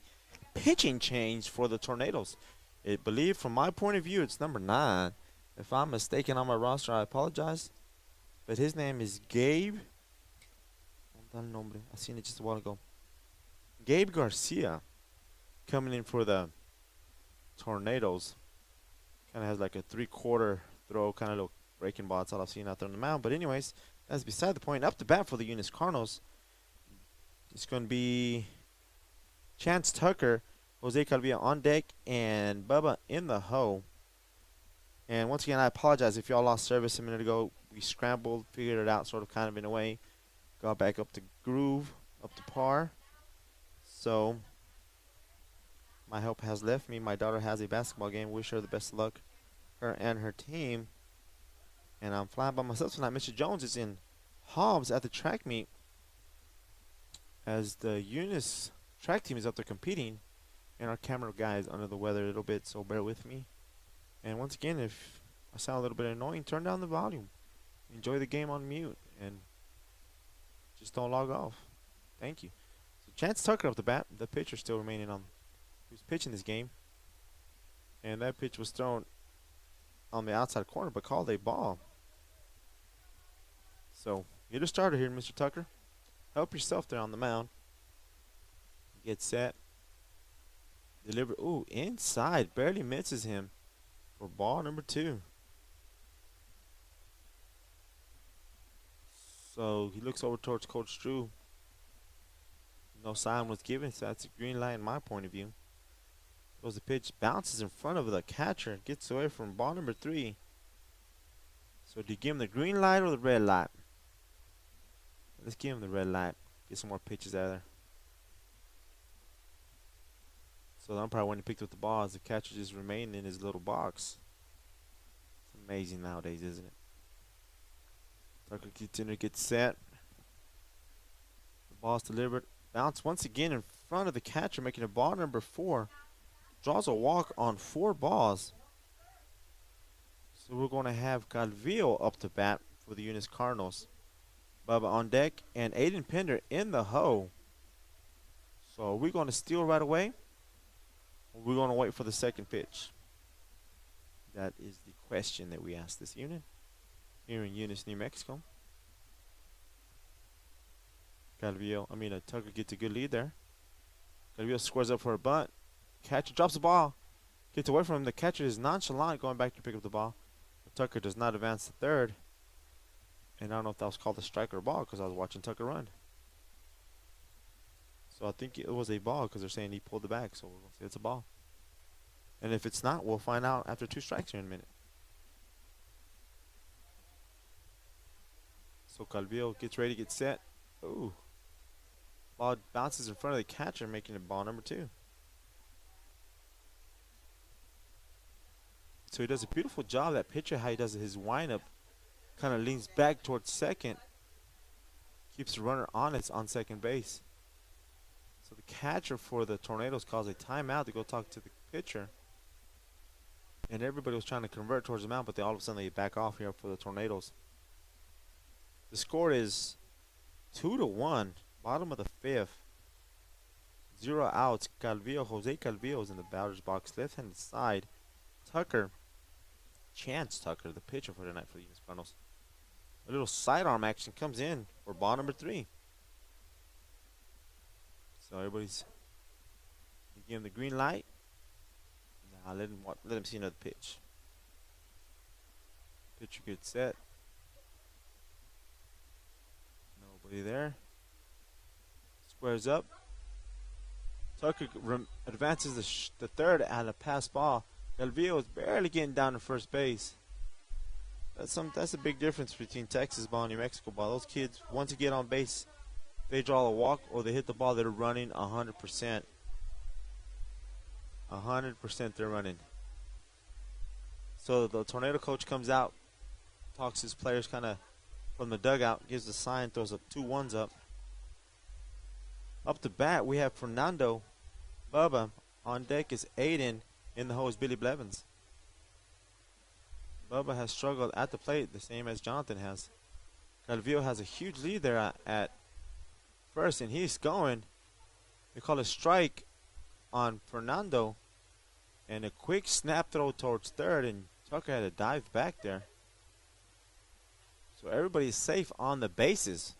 Speaker 3: pitching change for the Tornadoes. I believe, from my point of view, it's number 9. If I'm mistaken on my roster, I apologize. But his name is Gabe. I seen it just a while ago. Gabe Garcia coming in for the Tornadoes. Kind of has like a 3/4 throw, kind of little breaking ball. That's all I've seen out there on the mound. But anyways, that's beside the point. Up to bat for the Eunice Cardinals, it's going to be Chance Tucker, Jose Calvillo on deck, and Bubba in the hoe. And once again, I apologize if y'all lost service a minute ago. We scrambled, figured it out sort of kind of in a way. Got back up to groove, up to par. So, my help has left me. My daughter has a basketball game. Wish her the best of luck, her and her team. And I'm flying by myself tonight. Mr. Jones is in Hobbs at the track meet as the Eunice track team is up there competing. And our camera guy is under the weather a little bit, so bear with me. And once again, if I sound a little bit annoying, turn down the volume. Enjoy the game on mute and just don't log off. Thank you. So Chance Tucker up the bat. The pitcher still remaining on. Who's pitching this game. And that pitch was thrown on the outside corner, but called a ball. So, get a starter here, Mr. Tucker. Help yourself there on the mound. Get set. Deliver. Ooh, inside. Barely misses him for ball number 2. So, he looks over towards Coach Drew. No sign was given, so that's a green light in my point of view. Goes the pitch, bounces in front of the catcher, gets away from ball number 3. So, do you give him the green light or the red light? Let's give him the red light. Get some more pitches out of there. So the umpire, when he picked up the ball, as the catcher just remained in his little box. It's amazing nowadays, isn't it? Tucker gets in there, gets set. The ball's delivered. Bounce once again in front of the catcher, making a ball number 4. Draws a walk on 4 balls. So we're going to have Calvillo up to bat for the Eunice Cardinals. Bubba on deck, and Aiden Pender in the hoe. So are we going to steal right away? Or are we going to wait for the second pitch? That is the question that we asked this unit here in Eunice, New Mexico. Tucker gets a good lead there. Calvillo squares up for a bunt. Catcher drops the ball. Gets away from him. The catcher is nonchalant going back to pick up the ball. But Tucker does not advance to third. And I don't know if that was called a strike or a ball because I was watching Tucker run. So I think it was a ball because they're saying he pulled the bag. So we're going to say it's a ball. And if it's not, we'll find out after 2 strikes here in a minute. So Calvillo gets ready, gets set. Ooh. Ball bounces in front of the catcher, making it ball number 2. So he does a beautiful job, that pitcher, how he does his windup. Kind of leans back towards second. Keeps the runner honest on second base. So the catcher for the Tornadoes calls a timeout to go talk to the pitcher. And everybody was trying to convert towards the mound, but all of a sudden they back off here for the Tornadoes. The score is 2-1. Bottom of the 5th. 0 outs. Jose Calvillo is in the batter's box, left-handed side. Tucker, Chance Tucker, the pitcher for tonight for the Eunice Cardinals. A little sidearm action comes in for ball number 3. So everybody's giving the green light. Now let him see another pitch. Pitcher gets set. Nobody there. Squares up. Tucker advances the third at a pass ball. Galvio is barely getting down to first base. That's a big difference between Texas ball and New Mexico ball. Those kids, once they get on base, they draw a walk or they hit the ball, they're running 100%. 100% they're running. So the Tornado coach comes out, talks to his players kind of from the dugout, gives the sign, throws up 2 1s up. Up to bat, we have Fernando. Bubba. On deck is Aiden. In the hole is Billy Blevins. Bubba has struggled at the plate the same as Jonathan has. Calvillo has a huge lead there at first, and he's going. They call a strike on Fernando. And a quick snap throw towards third, and Tucker had to dive back there. So everybody's safe on the bases.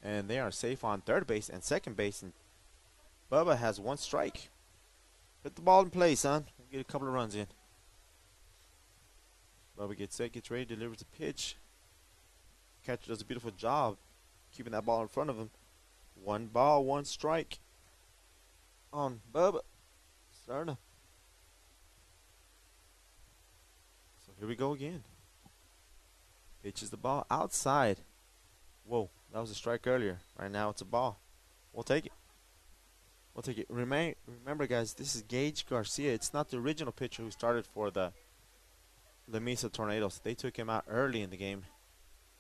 Speaker 3: And they are safe on third base and second base. And Bubba has 1 strike. Put the ball in play, son. We'll get a couple of runs in. Bubba gets set, gets ready, delivers the pitch. Catcher does a beautiful job keeping that ball in front of him. 1 ball, 1 strike on Bubba. Starting. So here we go again. Pitches the ball outside. Whoa, that was a strike earlier. Right now it's a ball. We'll take it. We'll take it. Remember, guys, this is Gage Garcia. It's not the original pitcher who started for the Lamesa Tornadoes. They took him out early in the game.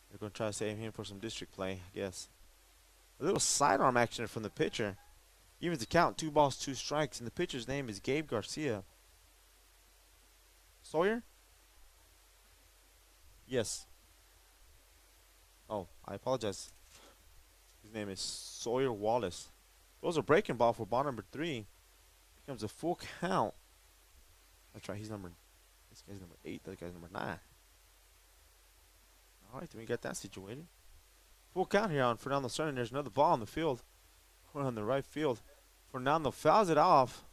Speaker 3: They're going to try to save him for some district play, I guess. A little sidearm action from the pitcher. Evens the count, 2 balls, 2 strikes. And the pitcher's name is Gabe Garcia. Sawyer? Yes. Oh, I apologize. His name is Sawyer Wallace. Throws a breaking ball for ball number 3. Becomes a full count. That's right, this guy's number 8, that guy's number 9. Alright, then we got that situated. Full count here on Fernando Cernan. There's another ball on the field. We're on the right field. Fernando fouls it off.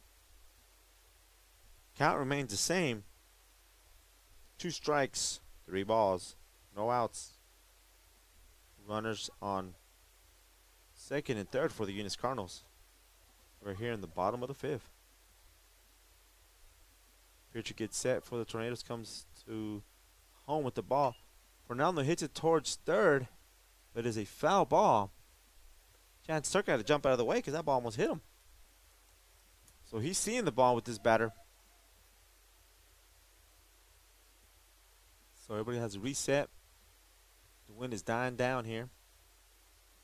Speaker 3: Count remains the same. 2 strikes, 3 balls, no outs. Runners on second and third for the Eunice Cardinals. We're here in the bottom of the 5th. Pitcher gets set for the Tornadoes, comes to home with the ball. Fernando hits it towards third, but it is a foul ball. Chance Tucker had to jump out of the way because that ball almost hit him. So he's seeing the ball with this batter. So everybody has a reset. The wind is dying down here.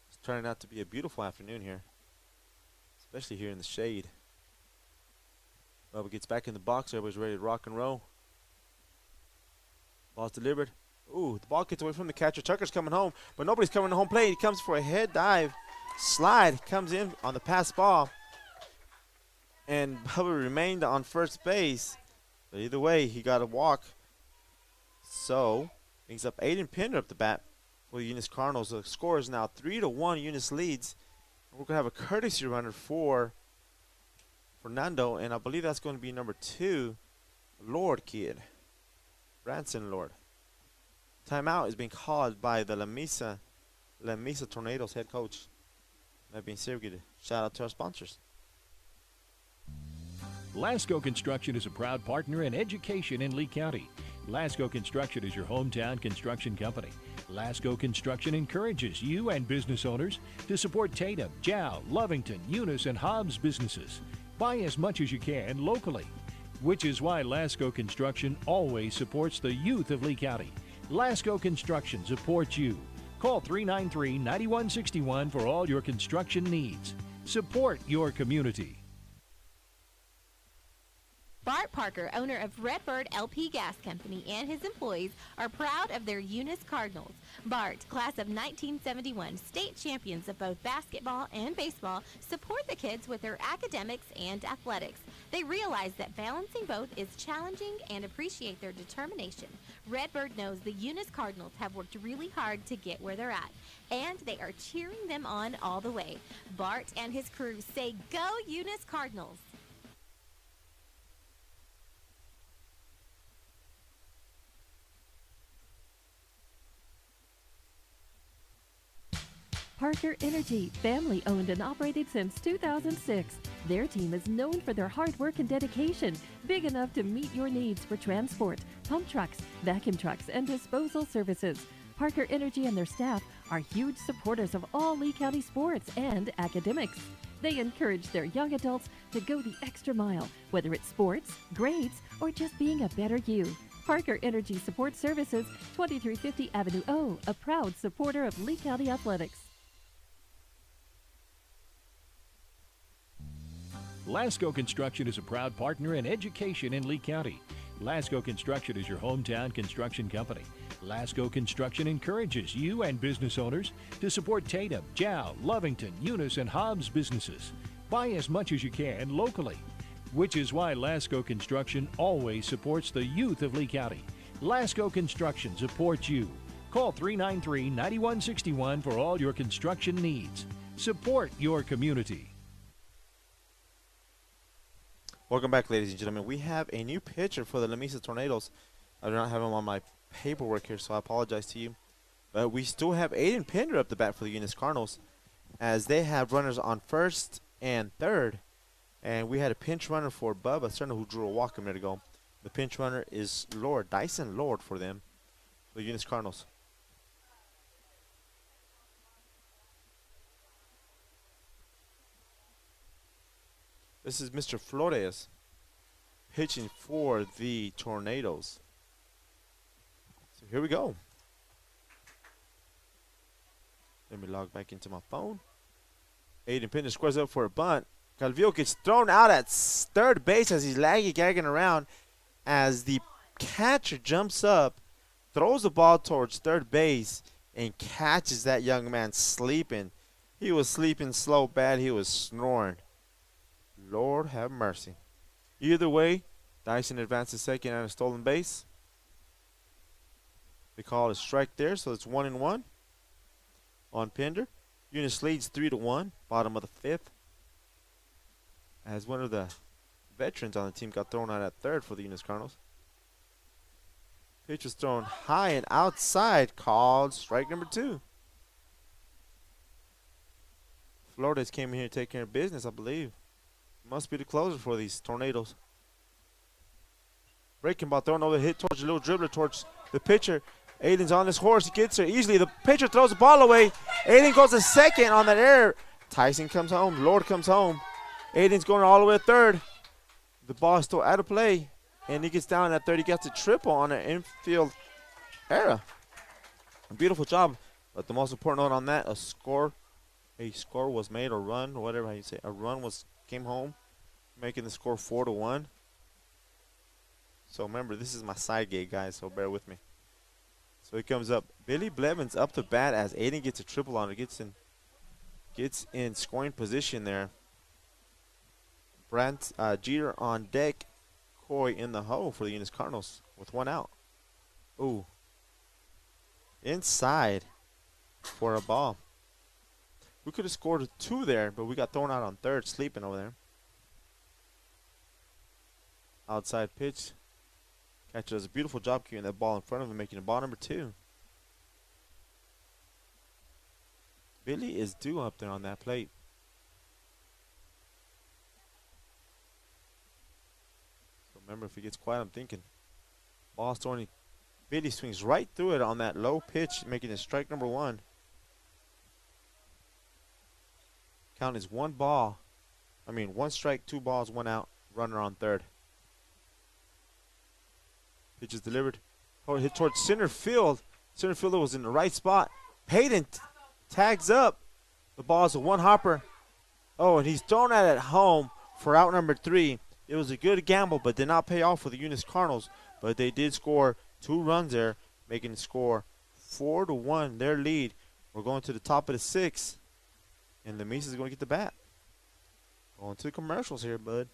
Speaker 3: It's turning out to be a beautiful afternoon here, especially here in the shade. Bubba gets back in the box. Everybody's ready to rock and roll. Ball's delivered. Ooh, the ball gets away from the catcher. Tucker's coming home, but nobody's coming to home plate. He comes for a head dive. Slide comes in on the pass ball. And Bubba remained on first base. But either way, he got a walk. So, brings up Aiden Pinder up the bat for the Eunice Cardinals. The score is now 3-1. Eunice leads. We're going to have a courtesy runner for Fernando. And I believe that's going to be number 2, Lord kid. Branson Lord. Timeout is being called by the Lamesa Tornadoes head coach. That being said, we get a shout out to our sponsors.
Speaker 4: Lasco Construction is a proud partner in education in Lee County. Lasco Construction is your hometown construction company. Lasco Construction encourages you and business owners to support Tatum, Jow, Lovington, Eunice, and Hobbs businesses. Buy as much as you can locally, which is why Lasco Construction always supports the youth of Lee County. Lasco Construction supports you. Call 393-9161 for all your construction needs. Support your community.
Speaker 1: Bart Parker, owner of Redbird LP Gas Company, and his employees are proud of their Eunice Cardinals. Bart, class of 1971, state champions of both basketball and baseball, support the kids with their academics and athletics. They realize that balancing both is challenging and appreciate their determination. Redbird knows the Eunice Cardinals have worked really hard to get where they're at, and they are cheering them on all the way. Bart and his crew say, "Go Eunice Cardinals!"
Speaker 7: Parker Energy, family owned and operated since 2006. Their team is known for their hard work and dedication, big enough to meet your needs for transport, pump trucks, vacuum trucks, and disposal services. Parker Energy and their staff are huge supporters of all Lee County sports and academics. They encourage their young adults to go the extra mile, whether it's sports, grades, or just being a better you. Parker Energy Support Services, 2350 Avenue O, a proud supporter of Lee County Athletics.
Speaker 4: Lasco Construction is a proud partner in education in Lee County. Lasco Construction is your hometown construction company. Lasco Construction encourages you and business owners to support Tatum, Jow, Lovington, Eunice, and Hobbs businesses. Buy as much as you can locally, which is why Lasco Construction always supports the youth of Lee County. Lasco Construction supports you. Call 393-9161 for all your construction needs. Support your community.
Speaker 3: Welcome back, ladies and gentlemen. We have a new pitcher for the Lamesa Tornadoes. I do not have him on my paperwork here, so I apologize to you. But we still have Aiden Pender up the bat for the Eunice Cardinals, as they have runners on first and third. And we had a pinch runner for Bubba Cerner, who drew a walk a minute ago. The pinch runner is Dyson Lord for them, for the Eunice Cardinals. This is Mr. Flores pitching for the Tornadoes. So here we go. Let me log back into my phone. Aiden Pender squares up for a bunt. Calvillo gets thrown out at third base as he's gagging around, as the catcher jumps up, throws the ball towards third base, and catches that young man sleeping. He was sleeping so bad he was snoring. Lord have mercy. Either way, Dyson advances second on a stolen base. They call it a strike there, so it's 1-1 on Pender. Eunice leads 3-1, bottom of the fifth, as one of the veterans on the team got thrown out at third for the Eunice Cardinals. Pitch was thrown high and outside, called strike number 2. Flores came in here to take care of business, I believe. Must be the closer for these Tornadoes. Breaking ball thrown over the hit towards a little dribbler towards the pitcher. Aiden's on his horse. He gets there easily. The pitcher throws the ball away. Aiden goes to second on that error. Tyson comes home. Lord comes home. Aiden's going all the way to third. The ball is still out of play. And he gets down at third. He gets a triple on an infield error. A beautiful job. But the most important note on that, a score was made, or run, or whatever how you say. A run came home, making the score 4-1. So remember, this is my side gate, guys, so bear with me. So he comes up. Billy Blevins up to bat as Aiden gets a triple on it. Gets in scoring position there. Brent Jeter on deck. Coy in the hole for the Eunice Cardinals with 1 out. Ooh. Inside for a ball. We could have scored 2 there, but we got thrown out on third, sleeping over there. Outside pitch. Catcher does a beautiful job keeping that ball in front of him, making it ball number 2. Billy is due up there on that plate. So remember, if he gets quiet, I'm thinking. Ball's thrown. Billy swings right through it on that low pitch, making it strike number 1. Count is 1 strike, 2 balls, 1 out. Runner on third. Pitch is delivered. Oh, hit towards center field. Center fielder was in the right spot. Payton tags up. The ball is a 1-hopper. Oh, and he's thrown at it home for out number 3. It was a good gamble, but did not pay off for the Eunice Cardinals. But they did score 2 runs there, making the score 4-1. Their lead. We're going to the top of the 6th. And Lamesa is going to get the bat. Going to the commercials here, bud.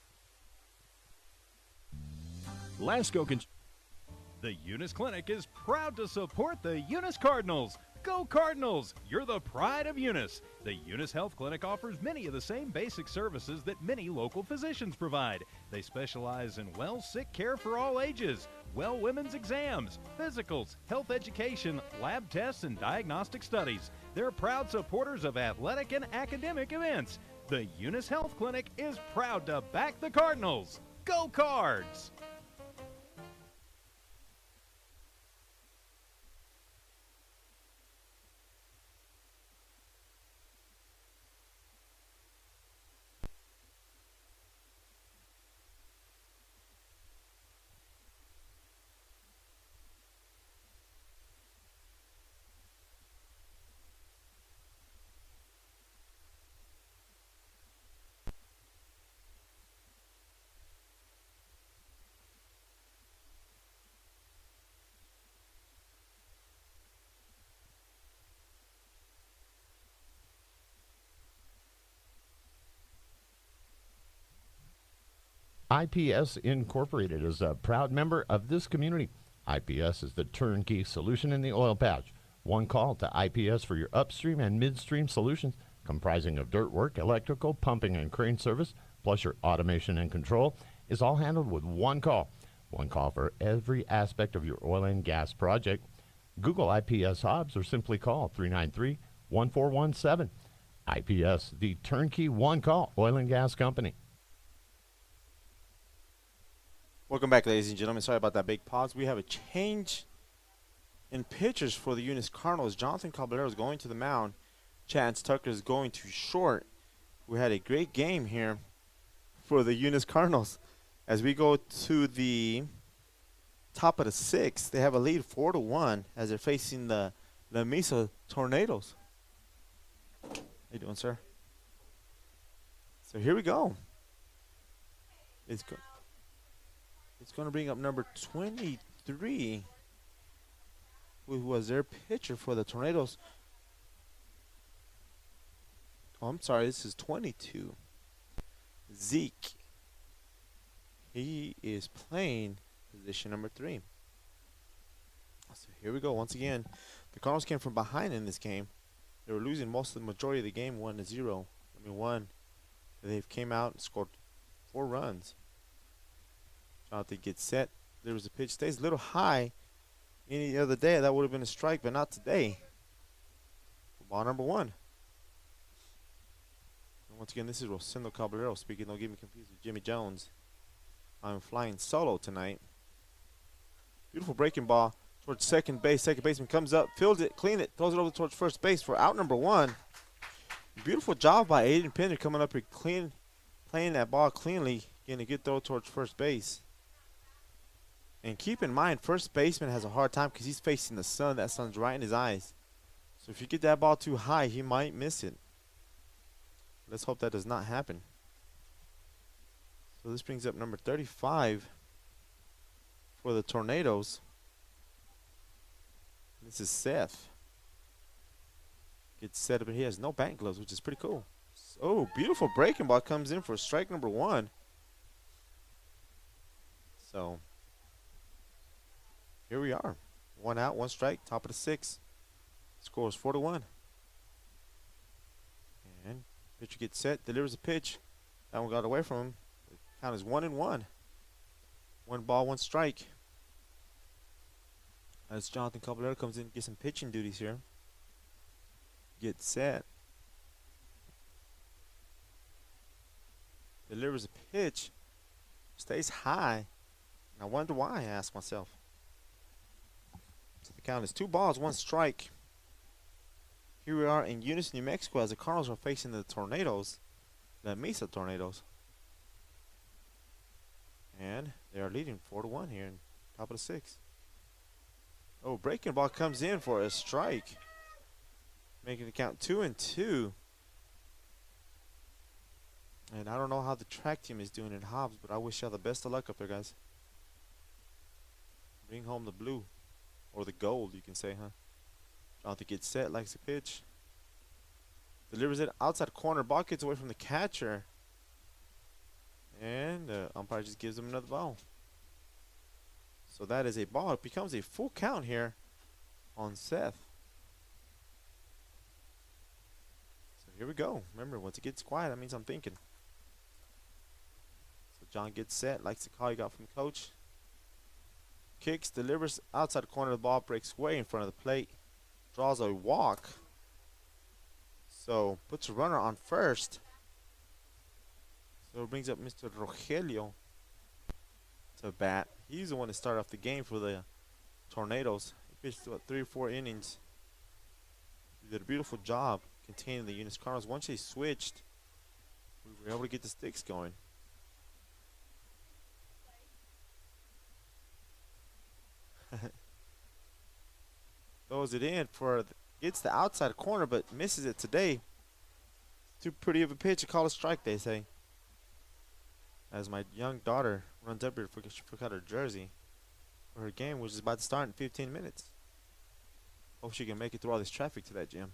Speaker 5: The Eunice Clinic is proud to support the Eunice Cardinals. Go Cardinals! You're the pride of Eunice. The Eunice Health Clinic offers many of the same basic services that many local physicians provide. They specialize in sick care for all ages, women's exams, physicals, health education, lab tests, and diagnostic studies. They're proud supporters of athletic and academic events. The Eunice Health Clinic is proud to back the Cardinals. Go Cards!
Speaker 6: IPS Incorporated is a proud member of this community. IPS is the turnkey solution in the oil patch. One call to IPS for your upstream and midstream solutions, comprising of dirt work, electrical, pumping, and crane service, plus your automation and control, is all handled with one call. One call for every aspect of your oil and gas project. Google IPS Hobbs or simply call 393-1417. IPS, the turnkey one-call oil and gas company.
Speaker 3: Welcome back, ladies and gentlemen. Sorry about that big pause. We have a change in pitchers for the Eunice Cardinals. Jonathan Caballero is going to the mound. Chance Tucker is going to short. We had a great game here for the Eunice Cardinals. As we go to the top of the sixth, they have a lead 4-1 as they're facing the Lamesa Tornadoes. How you doing, sir? So here we go. It's going to bring up number 23, who was their pitcher for the Tornadoes. Oh, I'm sorry, this is 22. Zeke. He is playing position number 3. So here we go. Once again, the Cardinals came from behind in this game. They were losing most of the majority of the game, 1-0. They've came out and scored 4 runs. Jonathan gets set. There was a pitch. Stays a little high. Any other day, that would have been a strike, but not today. Ball number 1. And once again, this is Rosendo Caballero speaking. Don't get me confused with Jimmy Jones. I'm flying solo tonight. Beautiful breaking ball towards second base. Second baseman comes up, fields it, cleans it, throws it over towards first base for out number 1. Beautiful job by Aiden Pender coming up here, playing that ball cleanly, getting a good throw towards first base. And keep in mind, first baseman has a hard time because he's facing the sun. That sun's right in his eyes. So if you get that ball too high, he might miss it. Let's hope that does not happen. So this brings up number 35 for the Tornadoes. This is Seth. Gets set up, and he has no bat gloves, which is pretty cool. Oh, beautiful breaking ball comes in for strike number 1. So here we are. 1 out, 1 strike, top of the 6th. Score is 4-1. And pitcher gets set, delivers a pitch. That one got away from him. The count is 1-1. 1 ball, 1 strike. As Jonathan Caballero comes in, gets some pitching duties here. Gets set. Delivers a pitch. Stays high. And I wonder why, I ask myself. So the count is 2 balls, 1 strike. Here we are in Eunice, New Mexico, as the Cardinals are facing the Tornadoes, the Lamesa Tornadoes. And they are leading 4-1 here in top of the 6th. Oh, breaking ball comes in for a strike, making the count 2-2. And I don't know how the track team is doing in Hobbs, but I wish y'all the best of luck up there, guys. Bring home the blue. Or the gold, you can say, huh? Jonathan gets set, likes the pitch. Delivers it outside corner. Ball gets away from the catcher. And umpire just gives him another ball. So that is a ball. It becomes a full count here on Seth. So here we go. Remember, once it gets quiet, that means I'm thinking. So John gets set, likes the call he got from coach. Kicks, delivers outside the corner of the ball, breaks way in front of the plate. Draws a walk. So puts a runner on first. So it brings up Mr. Rogelio to bat. He's the one that started off the game for the Tornadoes. He pitched 3 or 4 innings. He did a beautiful job containing the Eunice Cardinals. Once they switched, we were able to get the sticks going. Throws it in for, gets the outside corner, but misses it today. Too pretty of a pitch to call a strike, they say. As my young daughter runs up here because she forgot her jersey for her game, which is about to start in 15 minutes. Hope she can make it through all this traffic to that gym.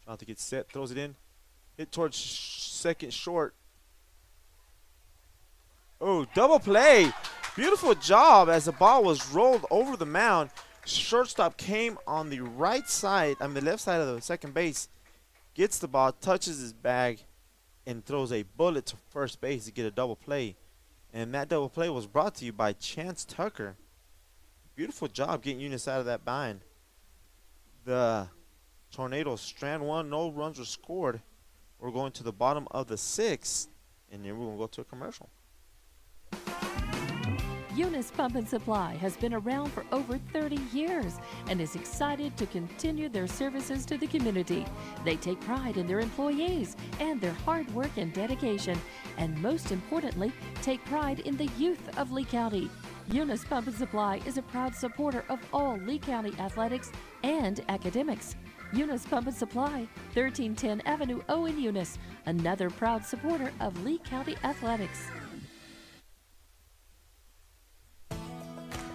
Speaker 3: Trying to get set, throws it in. Hit towards second short. Oh, double play. Beautiful job as the ball was rolled over the mound. Shortstop came on the right side, the left side of the second base. Gets the ball, touches his bag, and throws a bullet to first base to get a double play. And that double play was brought to you by Chance Tucker. Beautiful job getting Eunice out of that bind. The Tornadoes strand one, no runs were scored. We're going to the bottom of the 6th, and then we're going to go to a commercial.
Speaker 7: Eunice Pump and Supply has been around for over 30 years and is excited to continue their services to the community. They take pride in their employees and their hard work and dedication, and most importantly, take pride in the youth of Lee County. Eunice Pump and Supply is a proud supporter of all Lee County athletics and academics. Eunice Pump and Supply, 1310 Avenue O in Eunice, another proud supporter of Lee County athletics.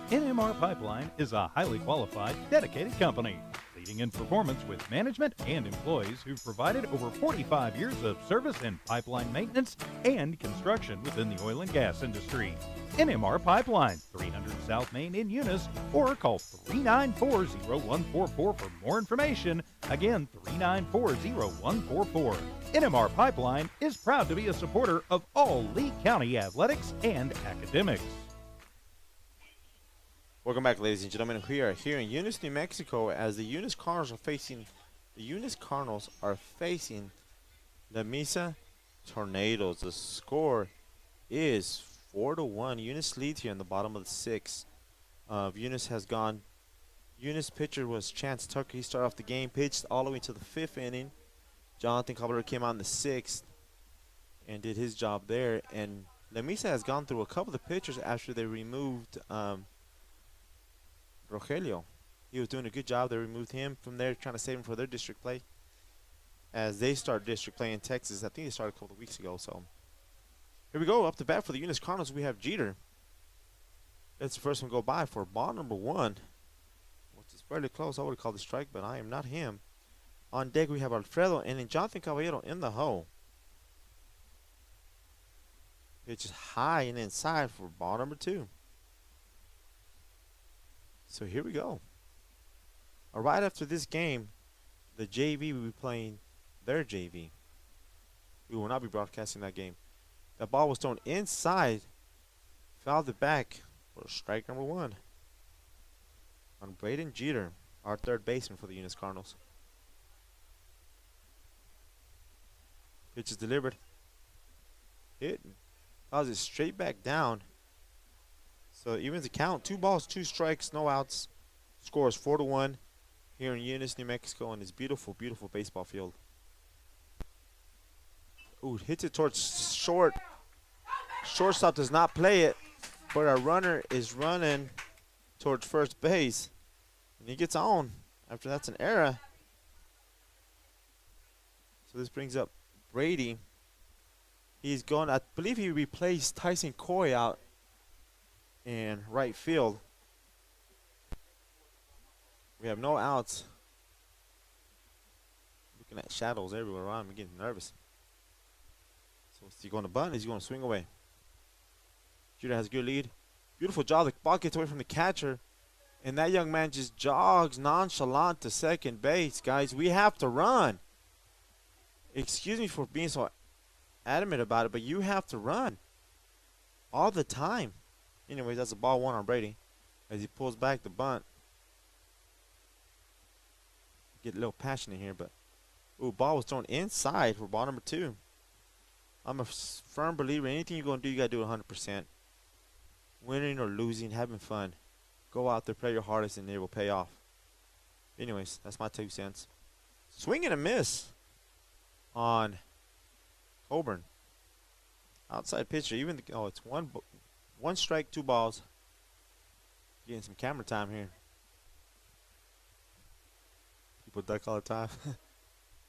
Speaker 5: NMR Pipeline is a highly qualified, dedicated company, leading in performance with management and employees who've provided over 45 years of service in pipeline maintenance and construction within the oil and gas industry. NMR Pipeline, 300 South Main in Eunice, or call 394-0144 for more information. Again, 394-0144. NMR Pipeline is proud to be a supporter of all Lee County athletics and academics.
Speaker 3: Welcome back, ladies and gentlemen. We are here in Eunice, New Mexico, as the Eunice Cardinals are facing the Lamesa Tornadoes. The score is 4-1. Eunice leads here in the bottom of the 6th. Eunice pitcher was Chance Tucker. He started off the game, pitched all the way to the 5th inning. Jonathan Caballero came out in the 6th and did his job there. And Lamesa has gone through a couple of pitchers after they removed Rogelio. He was doing a good job. They removed him from there, trying to save him for their district play. As they start district play in Texas, I think they started a couple of weeks ago. So here we go. Up to bat for the Eunice Cardinals, we have Jeter. That's the first one go by for ball number 1. Which is fairly close. I would have called the strike, but I am not him. On deck, we have Alfredo and then Jonathan Caballero in the hole. Pitch is high and inside for ball number 2. So here we go. Right after this game, the JV will be playing their JV. We will not be broadcasting that game. That ball was thrown inside, fouled it back for strike number 1 on Braden Jeter, our third baseman for the Eunice Cardinals. Pitch is delivered. Hit. Fouls it straight back down. So it evens the count. 2 balls, 2 strikes, no outs. Score is 4-1 here in Eunice, New Mexico, on this beautiful, beautiful baseball field. Ooh, hits it towards short. Shortstop does not play it, but our runner is running towards first base. And he gets on after that's an error. So this brings up Brady. He's going, I believe he replaced Tyson Coy out in right field. We have no outs. Looking at shadows everywhere around. I'm getting nervous. So is he going to bunt? Is he going to swing away? Jeter has a good lead. Beautiful job. The ball gets away from the catcher. And that young man just jogs nonchalant to second base. Guys, we have to run. Excuse me for being so adamant about it, but you have to run all the time. Anyways, that's a ball 1 on Brady as he pulls back the bunt. Get a little passionate here, but Ooh, ball was thrown inside for ball number 2. I'm a firm believer. Anything you're going to do, you got to do it 100%. Winning or losing, having fun. Go out there, play your hardest, and it will pay off. Anyways, that's my 2 cents. Swing and a miss on Coburn. Outside pitcher. Even it's one strike, 2 balls. Getting some camera time here. People duck all the time.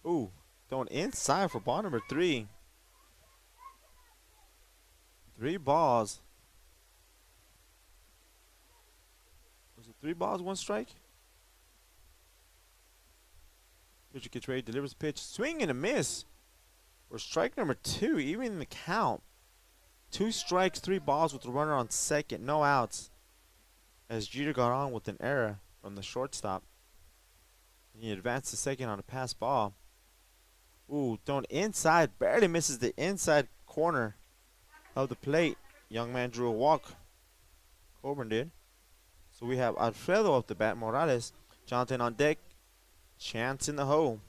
Speaker 3: Ooh, throwing inside for ball number 3. 3 balls. Was it 3 balls, 1 strike? Pitcher gets ready, delivers the pitch. Swing and a miss. For strike number 2, even in the count. 2 strikes, 3 balls with the runner on second. No outs. As Jeter got on with an error from the shortstop. And he advanced to second on a pass ball. Ooh, thrown inside. Barely misses the inside corner of the plate. Young man drew a walk. Coburn did. So we have Alfredo up the bat. Morales. Jonathan on deck. Chance in the hole.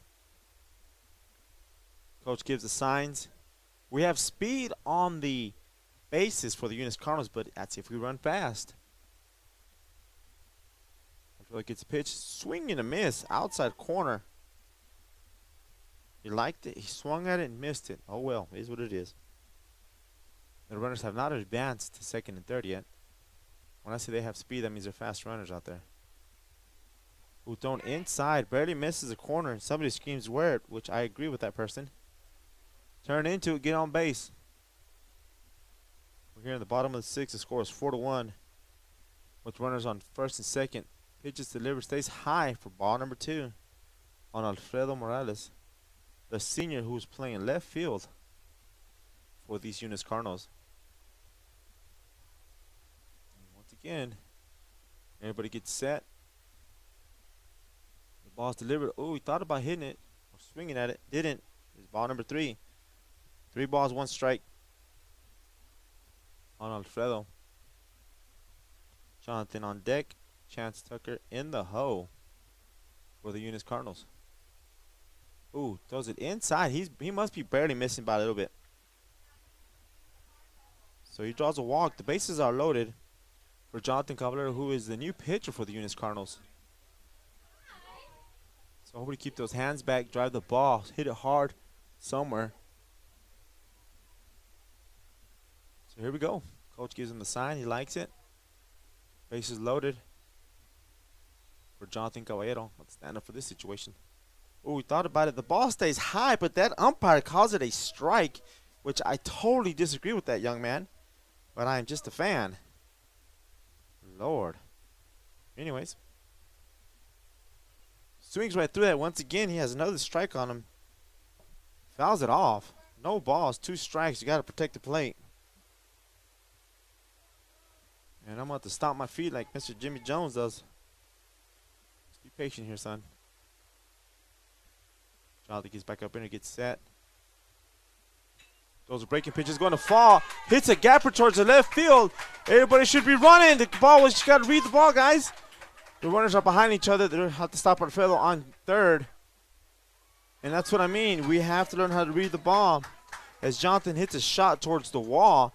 Speaker 3: Coach gives the signs. We have speed on the bases for the Eunice Cardinals, but that's if we run fast. Alfredo gets a pitch. Swing and a miss. Outside corner. He liked it. He swung at it and missed it. Oh well, it is what it is. The runners have not advanced to second and third yet. When I say they have speed, that means they're fast runners out there. Who thrown inside, barely misses a corner, and somebody screams wear it, which I agree with that person. Turn into it, get on base. We're here in the bottom of the 6th. The score is 4-1. With runners on first and second. Pitches delivered, stays high for ball number 2 on Alfredo Morales, the senior who's playing left field for these Eunice Cardinals. And once again, everybody gets set. The ball's delivered. Oh, he thought about hitting it or swinging at it. Didn't. It's ball number 3. 3 balls, 1 strike on Alfredo. Jonathan on deck. Chance Tucker in the hole for the Eunice Cardinals. Ooh, throws it inside. He must be barely missing by a little bit. So he draws a walk. The bases are loaded for Jonathan Caballero, who is the new pitcher for the Eunice Cardinals. So hopefully keep those hands back, drive the ball, hit it hard somewhere. So here we go. Coach gives him the sign. He likes it. Bases loaded for Jonathan Caballero. Let's stand up for this situation. Oh, we thought about it. The ball stays high, but that umpire calls it a strike, which I totally disagree with that young man. But I am just a fan. Lord. Anyways. Swings right through that. Once again, he has another strike on him. Fouls it off. No balls, 2 strikes. You got to protect the plate. And I'm about to stomp my feet like Mr. Jimmy Jones does. Just be patient here, son. Jonathan gets back up in and gets set. Those are breaking pitches, going to fall. Hits a gapper towards the left field. Everybody should be running. The ball was, you got to read the ball, guys. The runners are behind each other. They have to stop Alfredo on third. And that's what I mean. We have to learn how to read the ball. As Jonathan hits a shot towards the wall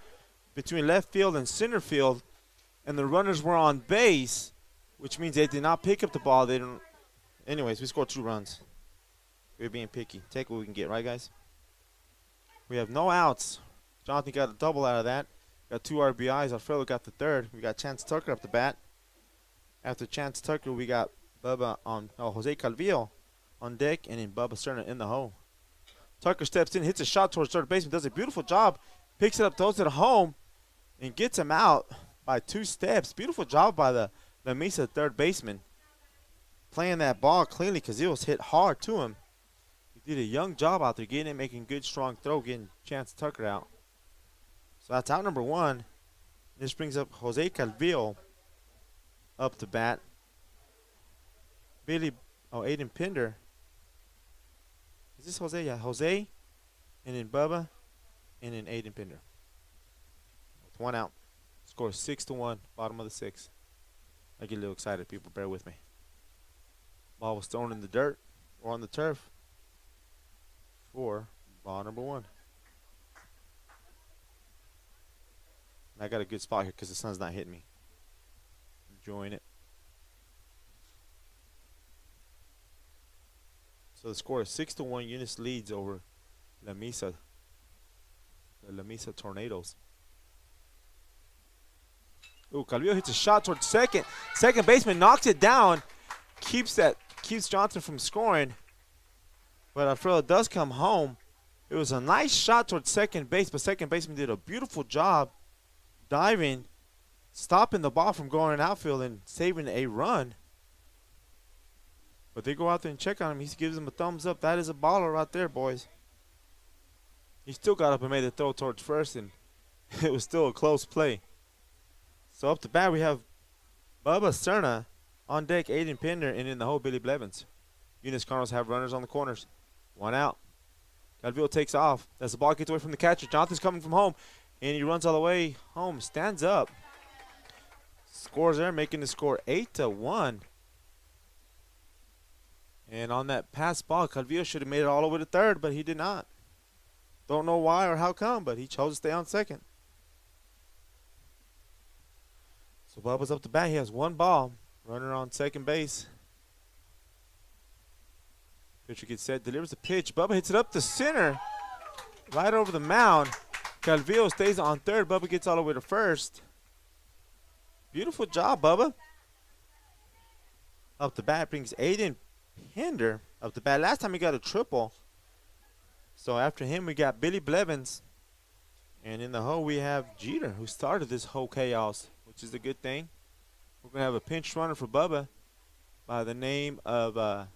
Speaker 3: between left field and center field, and the runners were on base, which means they did not pick up the ball. They didn't. Anyways, we scored 2 runs. We're being picky. Take what we can get, right, guys? We have no outs. Jonathan got a double out of that. Got 2 RBIs. Alfredo got the third. We got Chance Tucker up the bat. After Chance Tucker, we got Jose Calvillo on deck, and then Bubba Cerna in the hole. Tucker steps in, hits a shot towards third baseman, does a beautiful job, picks it up, throws it home, and gets him out by 2 steps. Beautiful job by the Lamesa third baseman. Playing that ball cleanly because it was hit hard to him. He did a young job out there, getting it, making good, strong throw, getting Chance Tucker out. So that's out number 1. This brings up Jose Calvillo up to bat. Aiden Pinder. Is this Jose? Yeah, Jose. And then Bubba. And then Aiden Pinder. With 1 out. Score 6-1. Bottom of the 6th. I get a little excited. People, bear with me. Ball was thrown in the dirt or on the turf. for ball number 1. I got a good spot here because the sun's not hitting me. Enjoying it. So the score is 6-1. Eunice leads over Lamesa. The Lamesa Tornadoes. Ooh, Calvillo hits a shot towards second. Second baseman knocks it down. Keeps Johnson from scoring. But Alfredo does come home. It was a nice shot towards second base, but second baseman did a beautiful job diving, stopping the ball from going in outfield and saving a run. But they go out there and check on him. He gives him a thumbs up. That is a baller right there, boys. He still got up and made the throw towards first, and it was still a close play. So up to bat, we have Bubba Cerna on deck, Aiden Pinder, and in the hole, Billy Blevins. Eunice Cardinals have runners on the corners. 1 out. Calvillo takes off. As the ball gets away from the catcher, Jonathan's coming from home, and he runs all the way home. Stands up. Scores there, making the score 8-1. And on that pass ball, Calvillo should have made it all the way to third, but he did not. Don't know why or how come, but he chose to stay on second. So Bubba's up to bat. He has 1 ball. Runner on second base. Pitcher gets set, delivers the pitch. Bubba hits it up the center, right over the mound. Calvillo stays on third. Bubba gets all the way to first. Beautiful job, Bubba. Up the bat brings Aiden Pinder up the bat. Last time he got a triple. So after him, we got Billy Blevins. And in the hole, we have Jeter, who started this whole chaos, which is a good thing. We're going to have a pinch runner for Bubba by the name of, I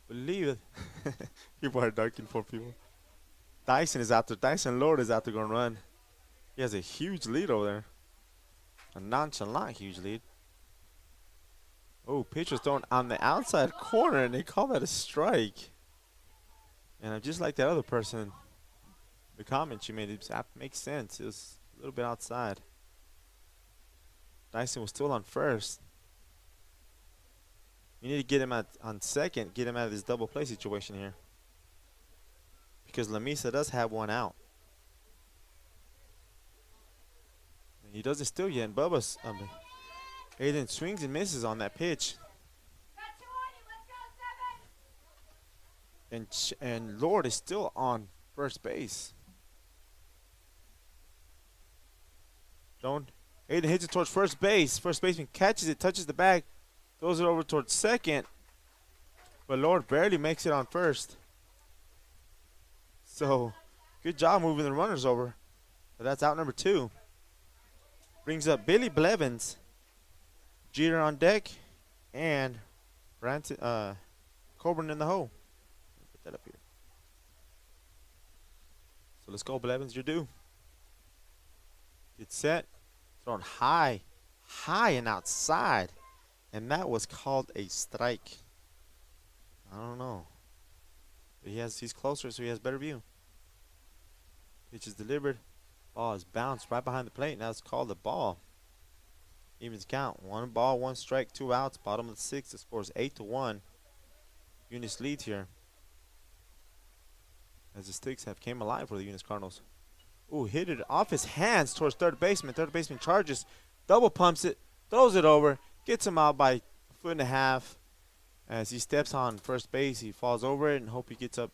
Speaker 3: believe, people are darking for people. Dyson is out there. Dyson Lord is out there going to run. He has a huge lead over there. A nonchalant huge lead. Oh, pitch was thrown on the outside corner, and they call that a strike. And I'm just like that other person. The comment you made, it makes sense. It was a little bit outside. Dyson was still on first. You need to get him on second, get him out of this double play situation here. Because Lamesa does have 1 out. And he doesn't steal yet, and Bubba's Aiden swings and misses on that pitch. And Lord is still on first base. Aiden hits it towards first base. First baseman catches it, touches the bag, throws it over towards second. But Lord barely makes it on first. So, good job moving the runners over. But that's out number 2. Brings up Billy Blevins. Jeter on deck. And Coburn in the hole. Put that up here. So let's go, Blevins. You're due. Get set. Thrown high and outside. And that was called a strike. I don't know. But he's closer, so he has better view. Pitch is delivered. Ball is bounced right behind the plate. Now it's called a ball. Evens count. 1 ball, 1 strike, 2 outs. Bottom of the 6th. The score is 8-1. Eunice leads here. As the sticks have came alive for the Eunice Cardinals. Ooh, hit it off his hands towards third baseman. Third baseman charges. Double pumps it. Throws it over. Gets him out by 1.5 feet. As he steps on first base, he falls over it and hope he gets up.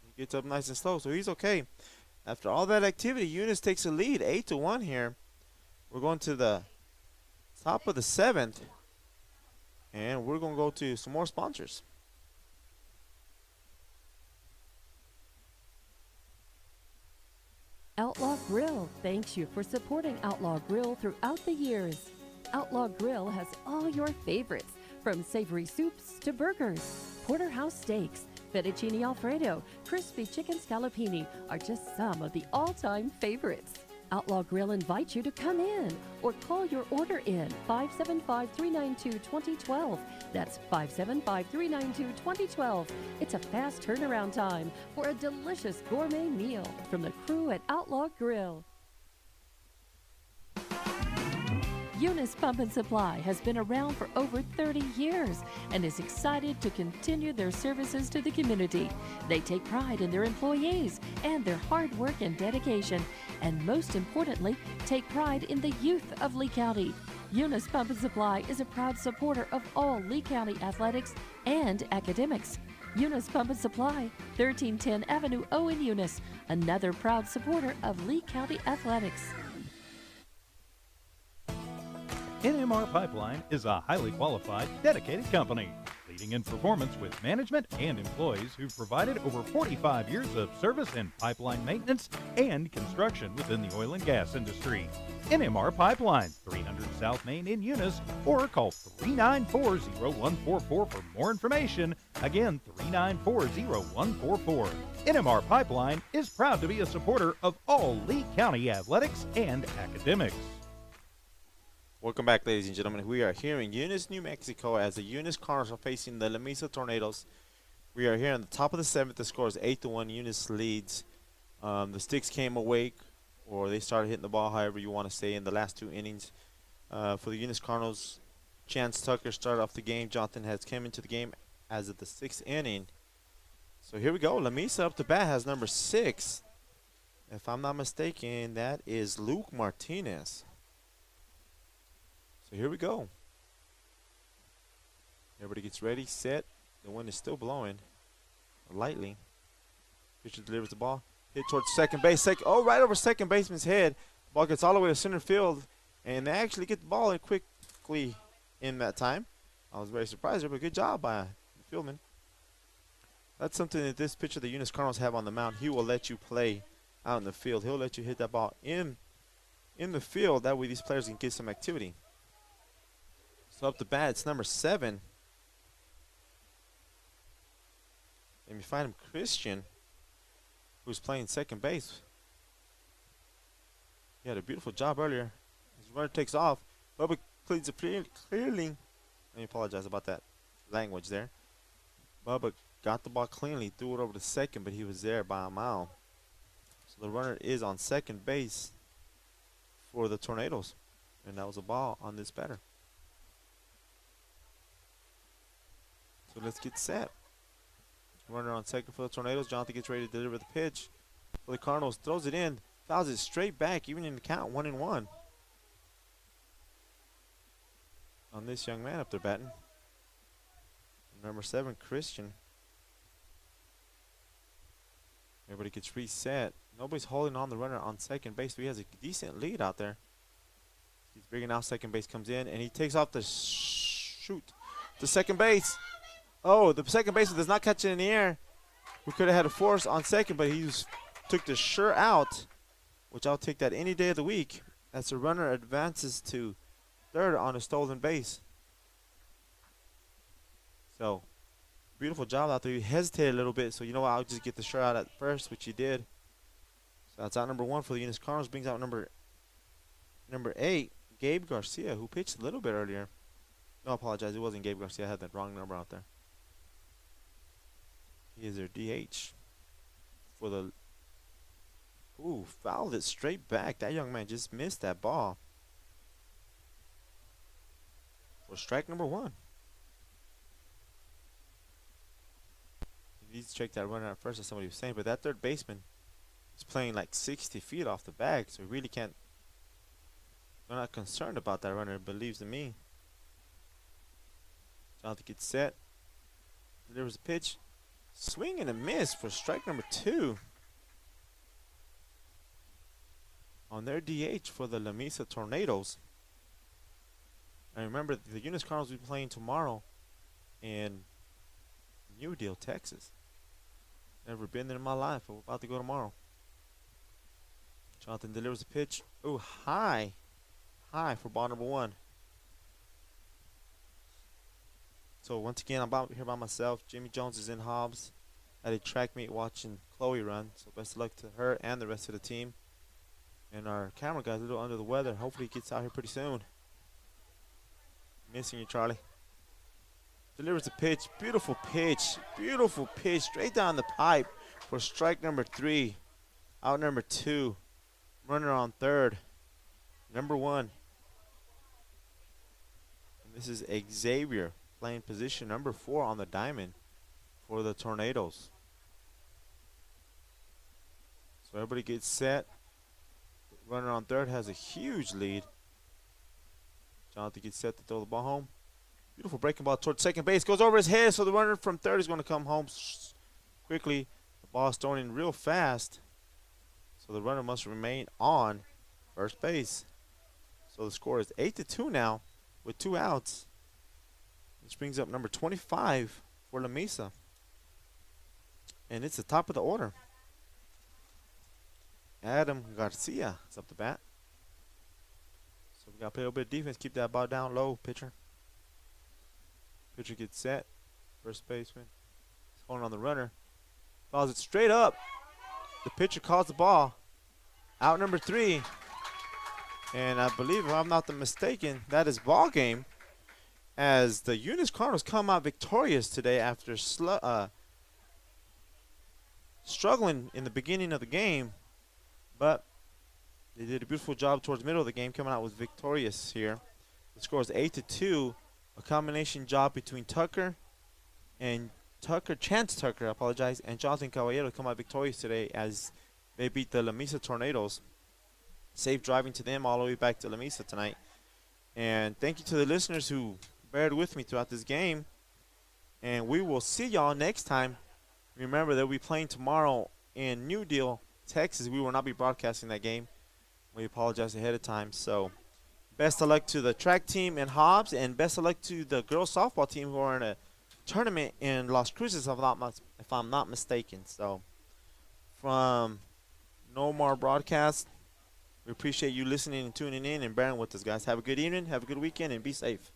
Speaker 3: He gets up nice and slow, so he's okay. After all that activity, Eunice takes a lead, 8-1 here. We're going to the top of the 7th, and we're going to go to some more sponsors.
Speaker 7: Outlaw Grill thanks you for supporting Outlaw Grill throughout the years. Outlaw Grill has all your favorites, from savory soups to burgers. Porterhouse steaks, fettuccine alfredo, crispy chicken scallopini are just some of the all-time favorites. Outlaw Grill invites you to come in or call your order in 575-392-2012. That's 575-392-2012. It's a fast turnaround time for a delicious gourmet meal from the crew at Outlaw Grill. Eunice Pump and Supply has been around for over 30 years and is excited to continue their services to the community. They take pride in their employees and their hard work and dedication, and most importantly, take pride in the youth of Lee County. Eunice Pump and Supply is a proud supporter of all Lee County athletics and academics. Eunice Pump and Supply, 1310 Avenue O in Eunice, another proud supporter of Lee County athletics.
Speaker 5: NMR Pipeline is a highly qualified, dedicated company, leading in performance with management and employees who've provided over 45 years of service in pipeline maintenance and construction within the oil and gas industry. NMR Pipeline, 300 South Main in Eunice, or call 394-0144 for more information. Again, 394-0144. NMR Pipeline is proud to be a supporter of all Lee County athletics and academics.
Speaker 3: Welcome back, ladies and gentlemen. We are here in Eunice, New Mexico, as the Eunice Cardinals are facing the Lamesa Tornadoes. We are here on the top of the 7th. The score is 8-1. Eunice leads. The Sticks came awake, or they started hitting the ball, however you want to say, in the last 2 innings. For the Eunice Cardinals, Chance Tucker started off the game. Jonathan has come into the game as of the 6th inning. So here we go. Lamesa up to bat has number 6. If I'm not mistaken, that is Luke Martinez. So here we go. Everybody gets ready, set. The wind is still blowing lightly. Pitcher delivers the ball. Hit towards second base. Right over second baseman's head. Ball gets all the way to center field. And they actually get the ball in quickly in that time. I was very surprised there, but good job by the fieldman. That's something that this pitcher the Eunice Cardinals have on the mound. He will let you play out in the field. He'll let you hit that ball in the field. That way these players can get some activity. So up the bat, it's number 7. And we find him Christian, who's playing second base. He had a beautiful job earlier. His runner takes off. Bubba cleans it clearly. Let me apologize about that language there. Bubba got the ball cleanly, threw it over to second, but he was there by a mile. So the runner is on second base for the Tornadoes. And that was a ball on this batter. So let's get set. Runner on second for the Tornadoes. Jonathan gets ready to deliver the pitch for the Cardinals. Throws it in. Fouls it straight back, even in the count, 1-1. On this young man up there batting. Number 7, Christian. Everybody gets reset. Nobody's holding on the runner on second base, but he has a decent lead out there. He's bringing out second base, comes in, and he takes off the shoot to second base. Oh, the second baseman does not catch it in the air. We could have had a force on second, but he took the sure out, which I'll take that any day of the week, as the runner advances to third on a stolen base. So, beautiful job out there. He hesitated a little bit, so you know what, I'll just get the sure out at first, which he did. So that's out number 1 for the Eunice Cardinals. Brings out number 8, Gabe Garcia, who pitched a little bit earlier. No, I apologize. It wasn't Gabe Garcia. I had that wrong number out there. He is their DH for the... Ooh, fouled it straight back. That young man just missed that ball. For strike number 1. He needs to check that runner out first, as somebody was saying. But that third baseman is playing like 60 feet off the bag, so he really can't... They're not concerned about that runner, it believes in me. Jonathan gets set. Delivers a pitch. Swing and a miss for strike number 2. On their DH for the Lamesa Tornadoes. And remember, the Eunice Cardinals will be playing tomorrow in New Deal, Texas. Never been there in my life. We're about to go tomorrow. Jonathan delivers a pitch. Ooh, high. High for ball number 1. So once again, I'm here by myself. Jimmy Jones is in Hobbs at a track meet watching Chloe run. So best of luck to her and the rest of the team. And our camera guy's a little under the weather. Hopefully he gets out here pretty soon. Missing you, Charlie. Delivers the pitch. Beautiful pitch. Beautiful pitch. Straight down the pipe for strike number 3. Out number 2. Runner on third. Number 1. This is Xavier playing position number 4 on the diamond for the Tornadoes. So everybody gets set. Runner on third has a huge lead. Jonathan gets set to throw the ball home. Beautiful breaking ball towards second base. Goes over his head, so the runner from third is going to come home quickly. The ball is thrown in real fast, so the runner must remain on first base. So the score is 8-2 now with 2 outs. This brings up number 25 for Lamesa. And it's the top of the order. Adam Garcia is up the bat. So we got to play a little bit of defense. Keep that ball down low, pitcher. Pitcher gets set. First baseman. He's holding on the runner. Fouls it straight up. The pitcher calls the ball. Out number 3. And I believe, if I'm not mistaken, that is ball game, as the Eunice Cardinals come out victorious today after struggling in the beginning of the game. But they did a beautiful job towards the middle of the game, coming out with victorious here. The score is 8-2. A combination job between Chance Tucker, and Jonathan Caballero come out victorious today as they beat the Lamesa Tornadoes. Safe driving to them all the way back to Lamesa tonight. And thank you to the listeners who bared with me throughout this game. And we will see y'all next time. Remember that we'll be playing tomorrow in New Deal, Texas. We will not be broadcasting that game. We apologize ahead of time. So best of luck to the track team in Hobbs, and best of luck to the girls softball team who are in a tournament in Las Cruces, if I'm not mistaken. So from No More Broadcast, we appreciate you listening and tuning in and bearing with us, guys. Have a good evening, have a good weekend, and be safe.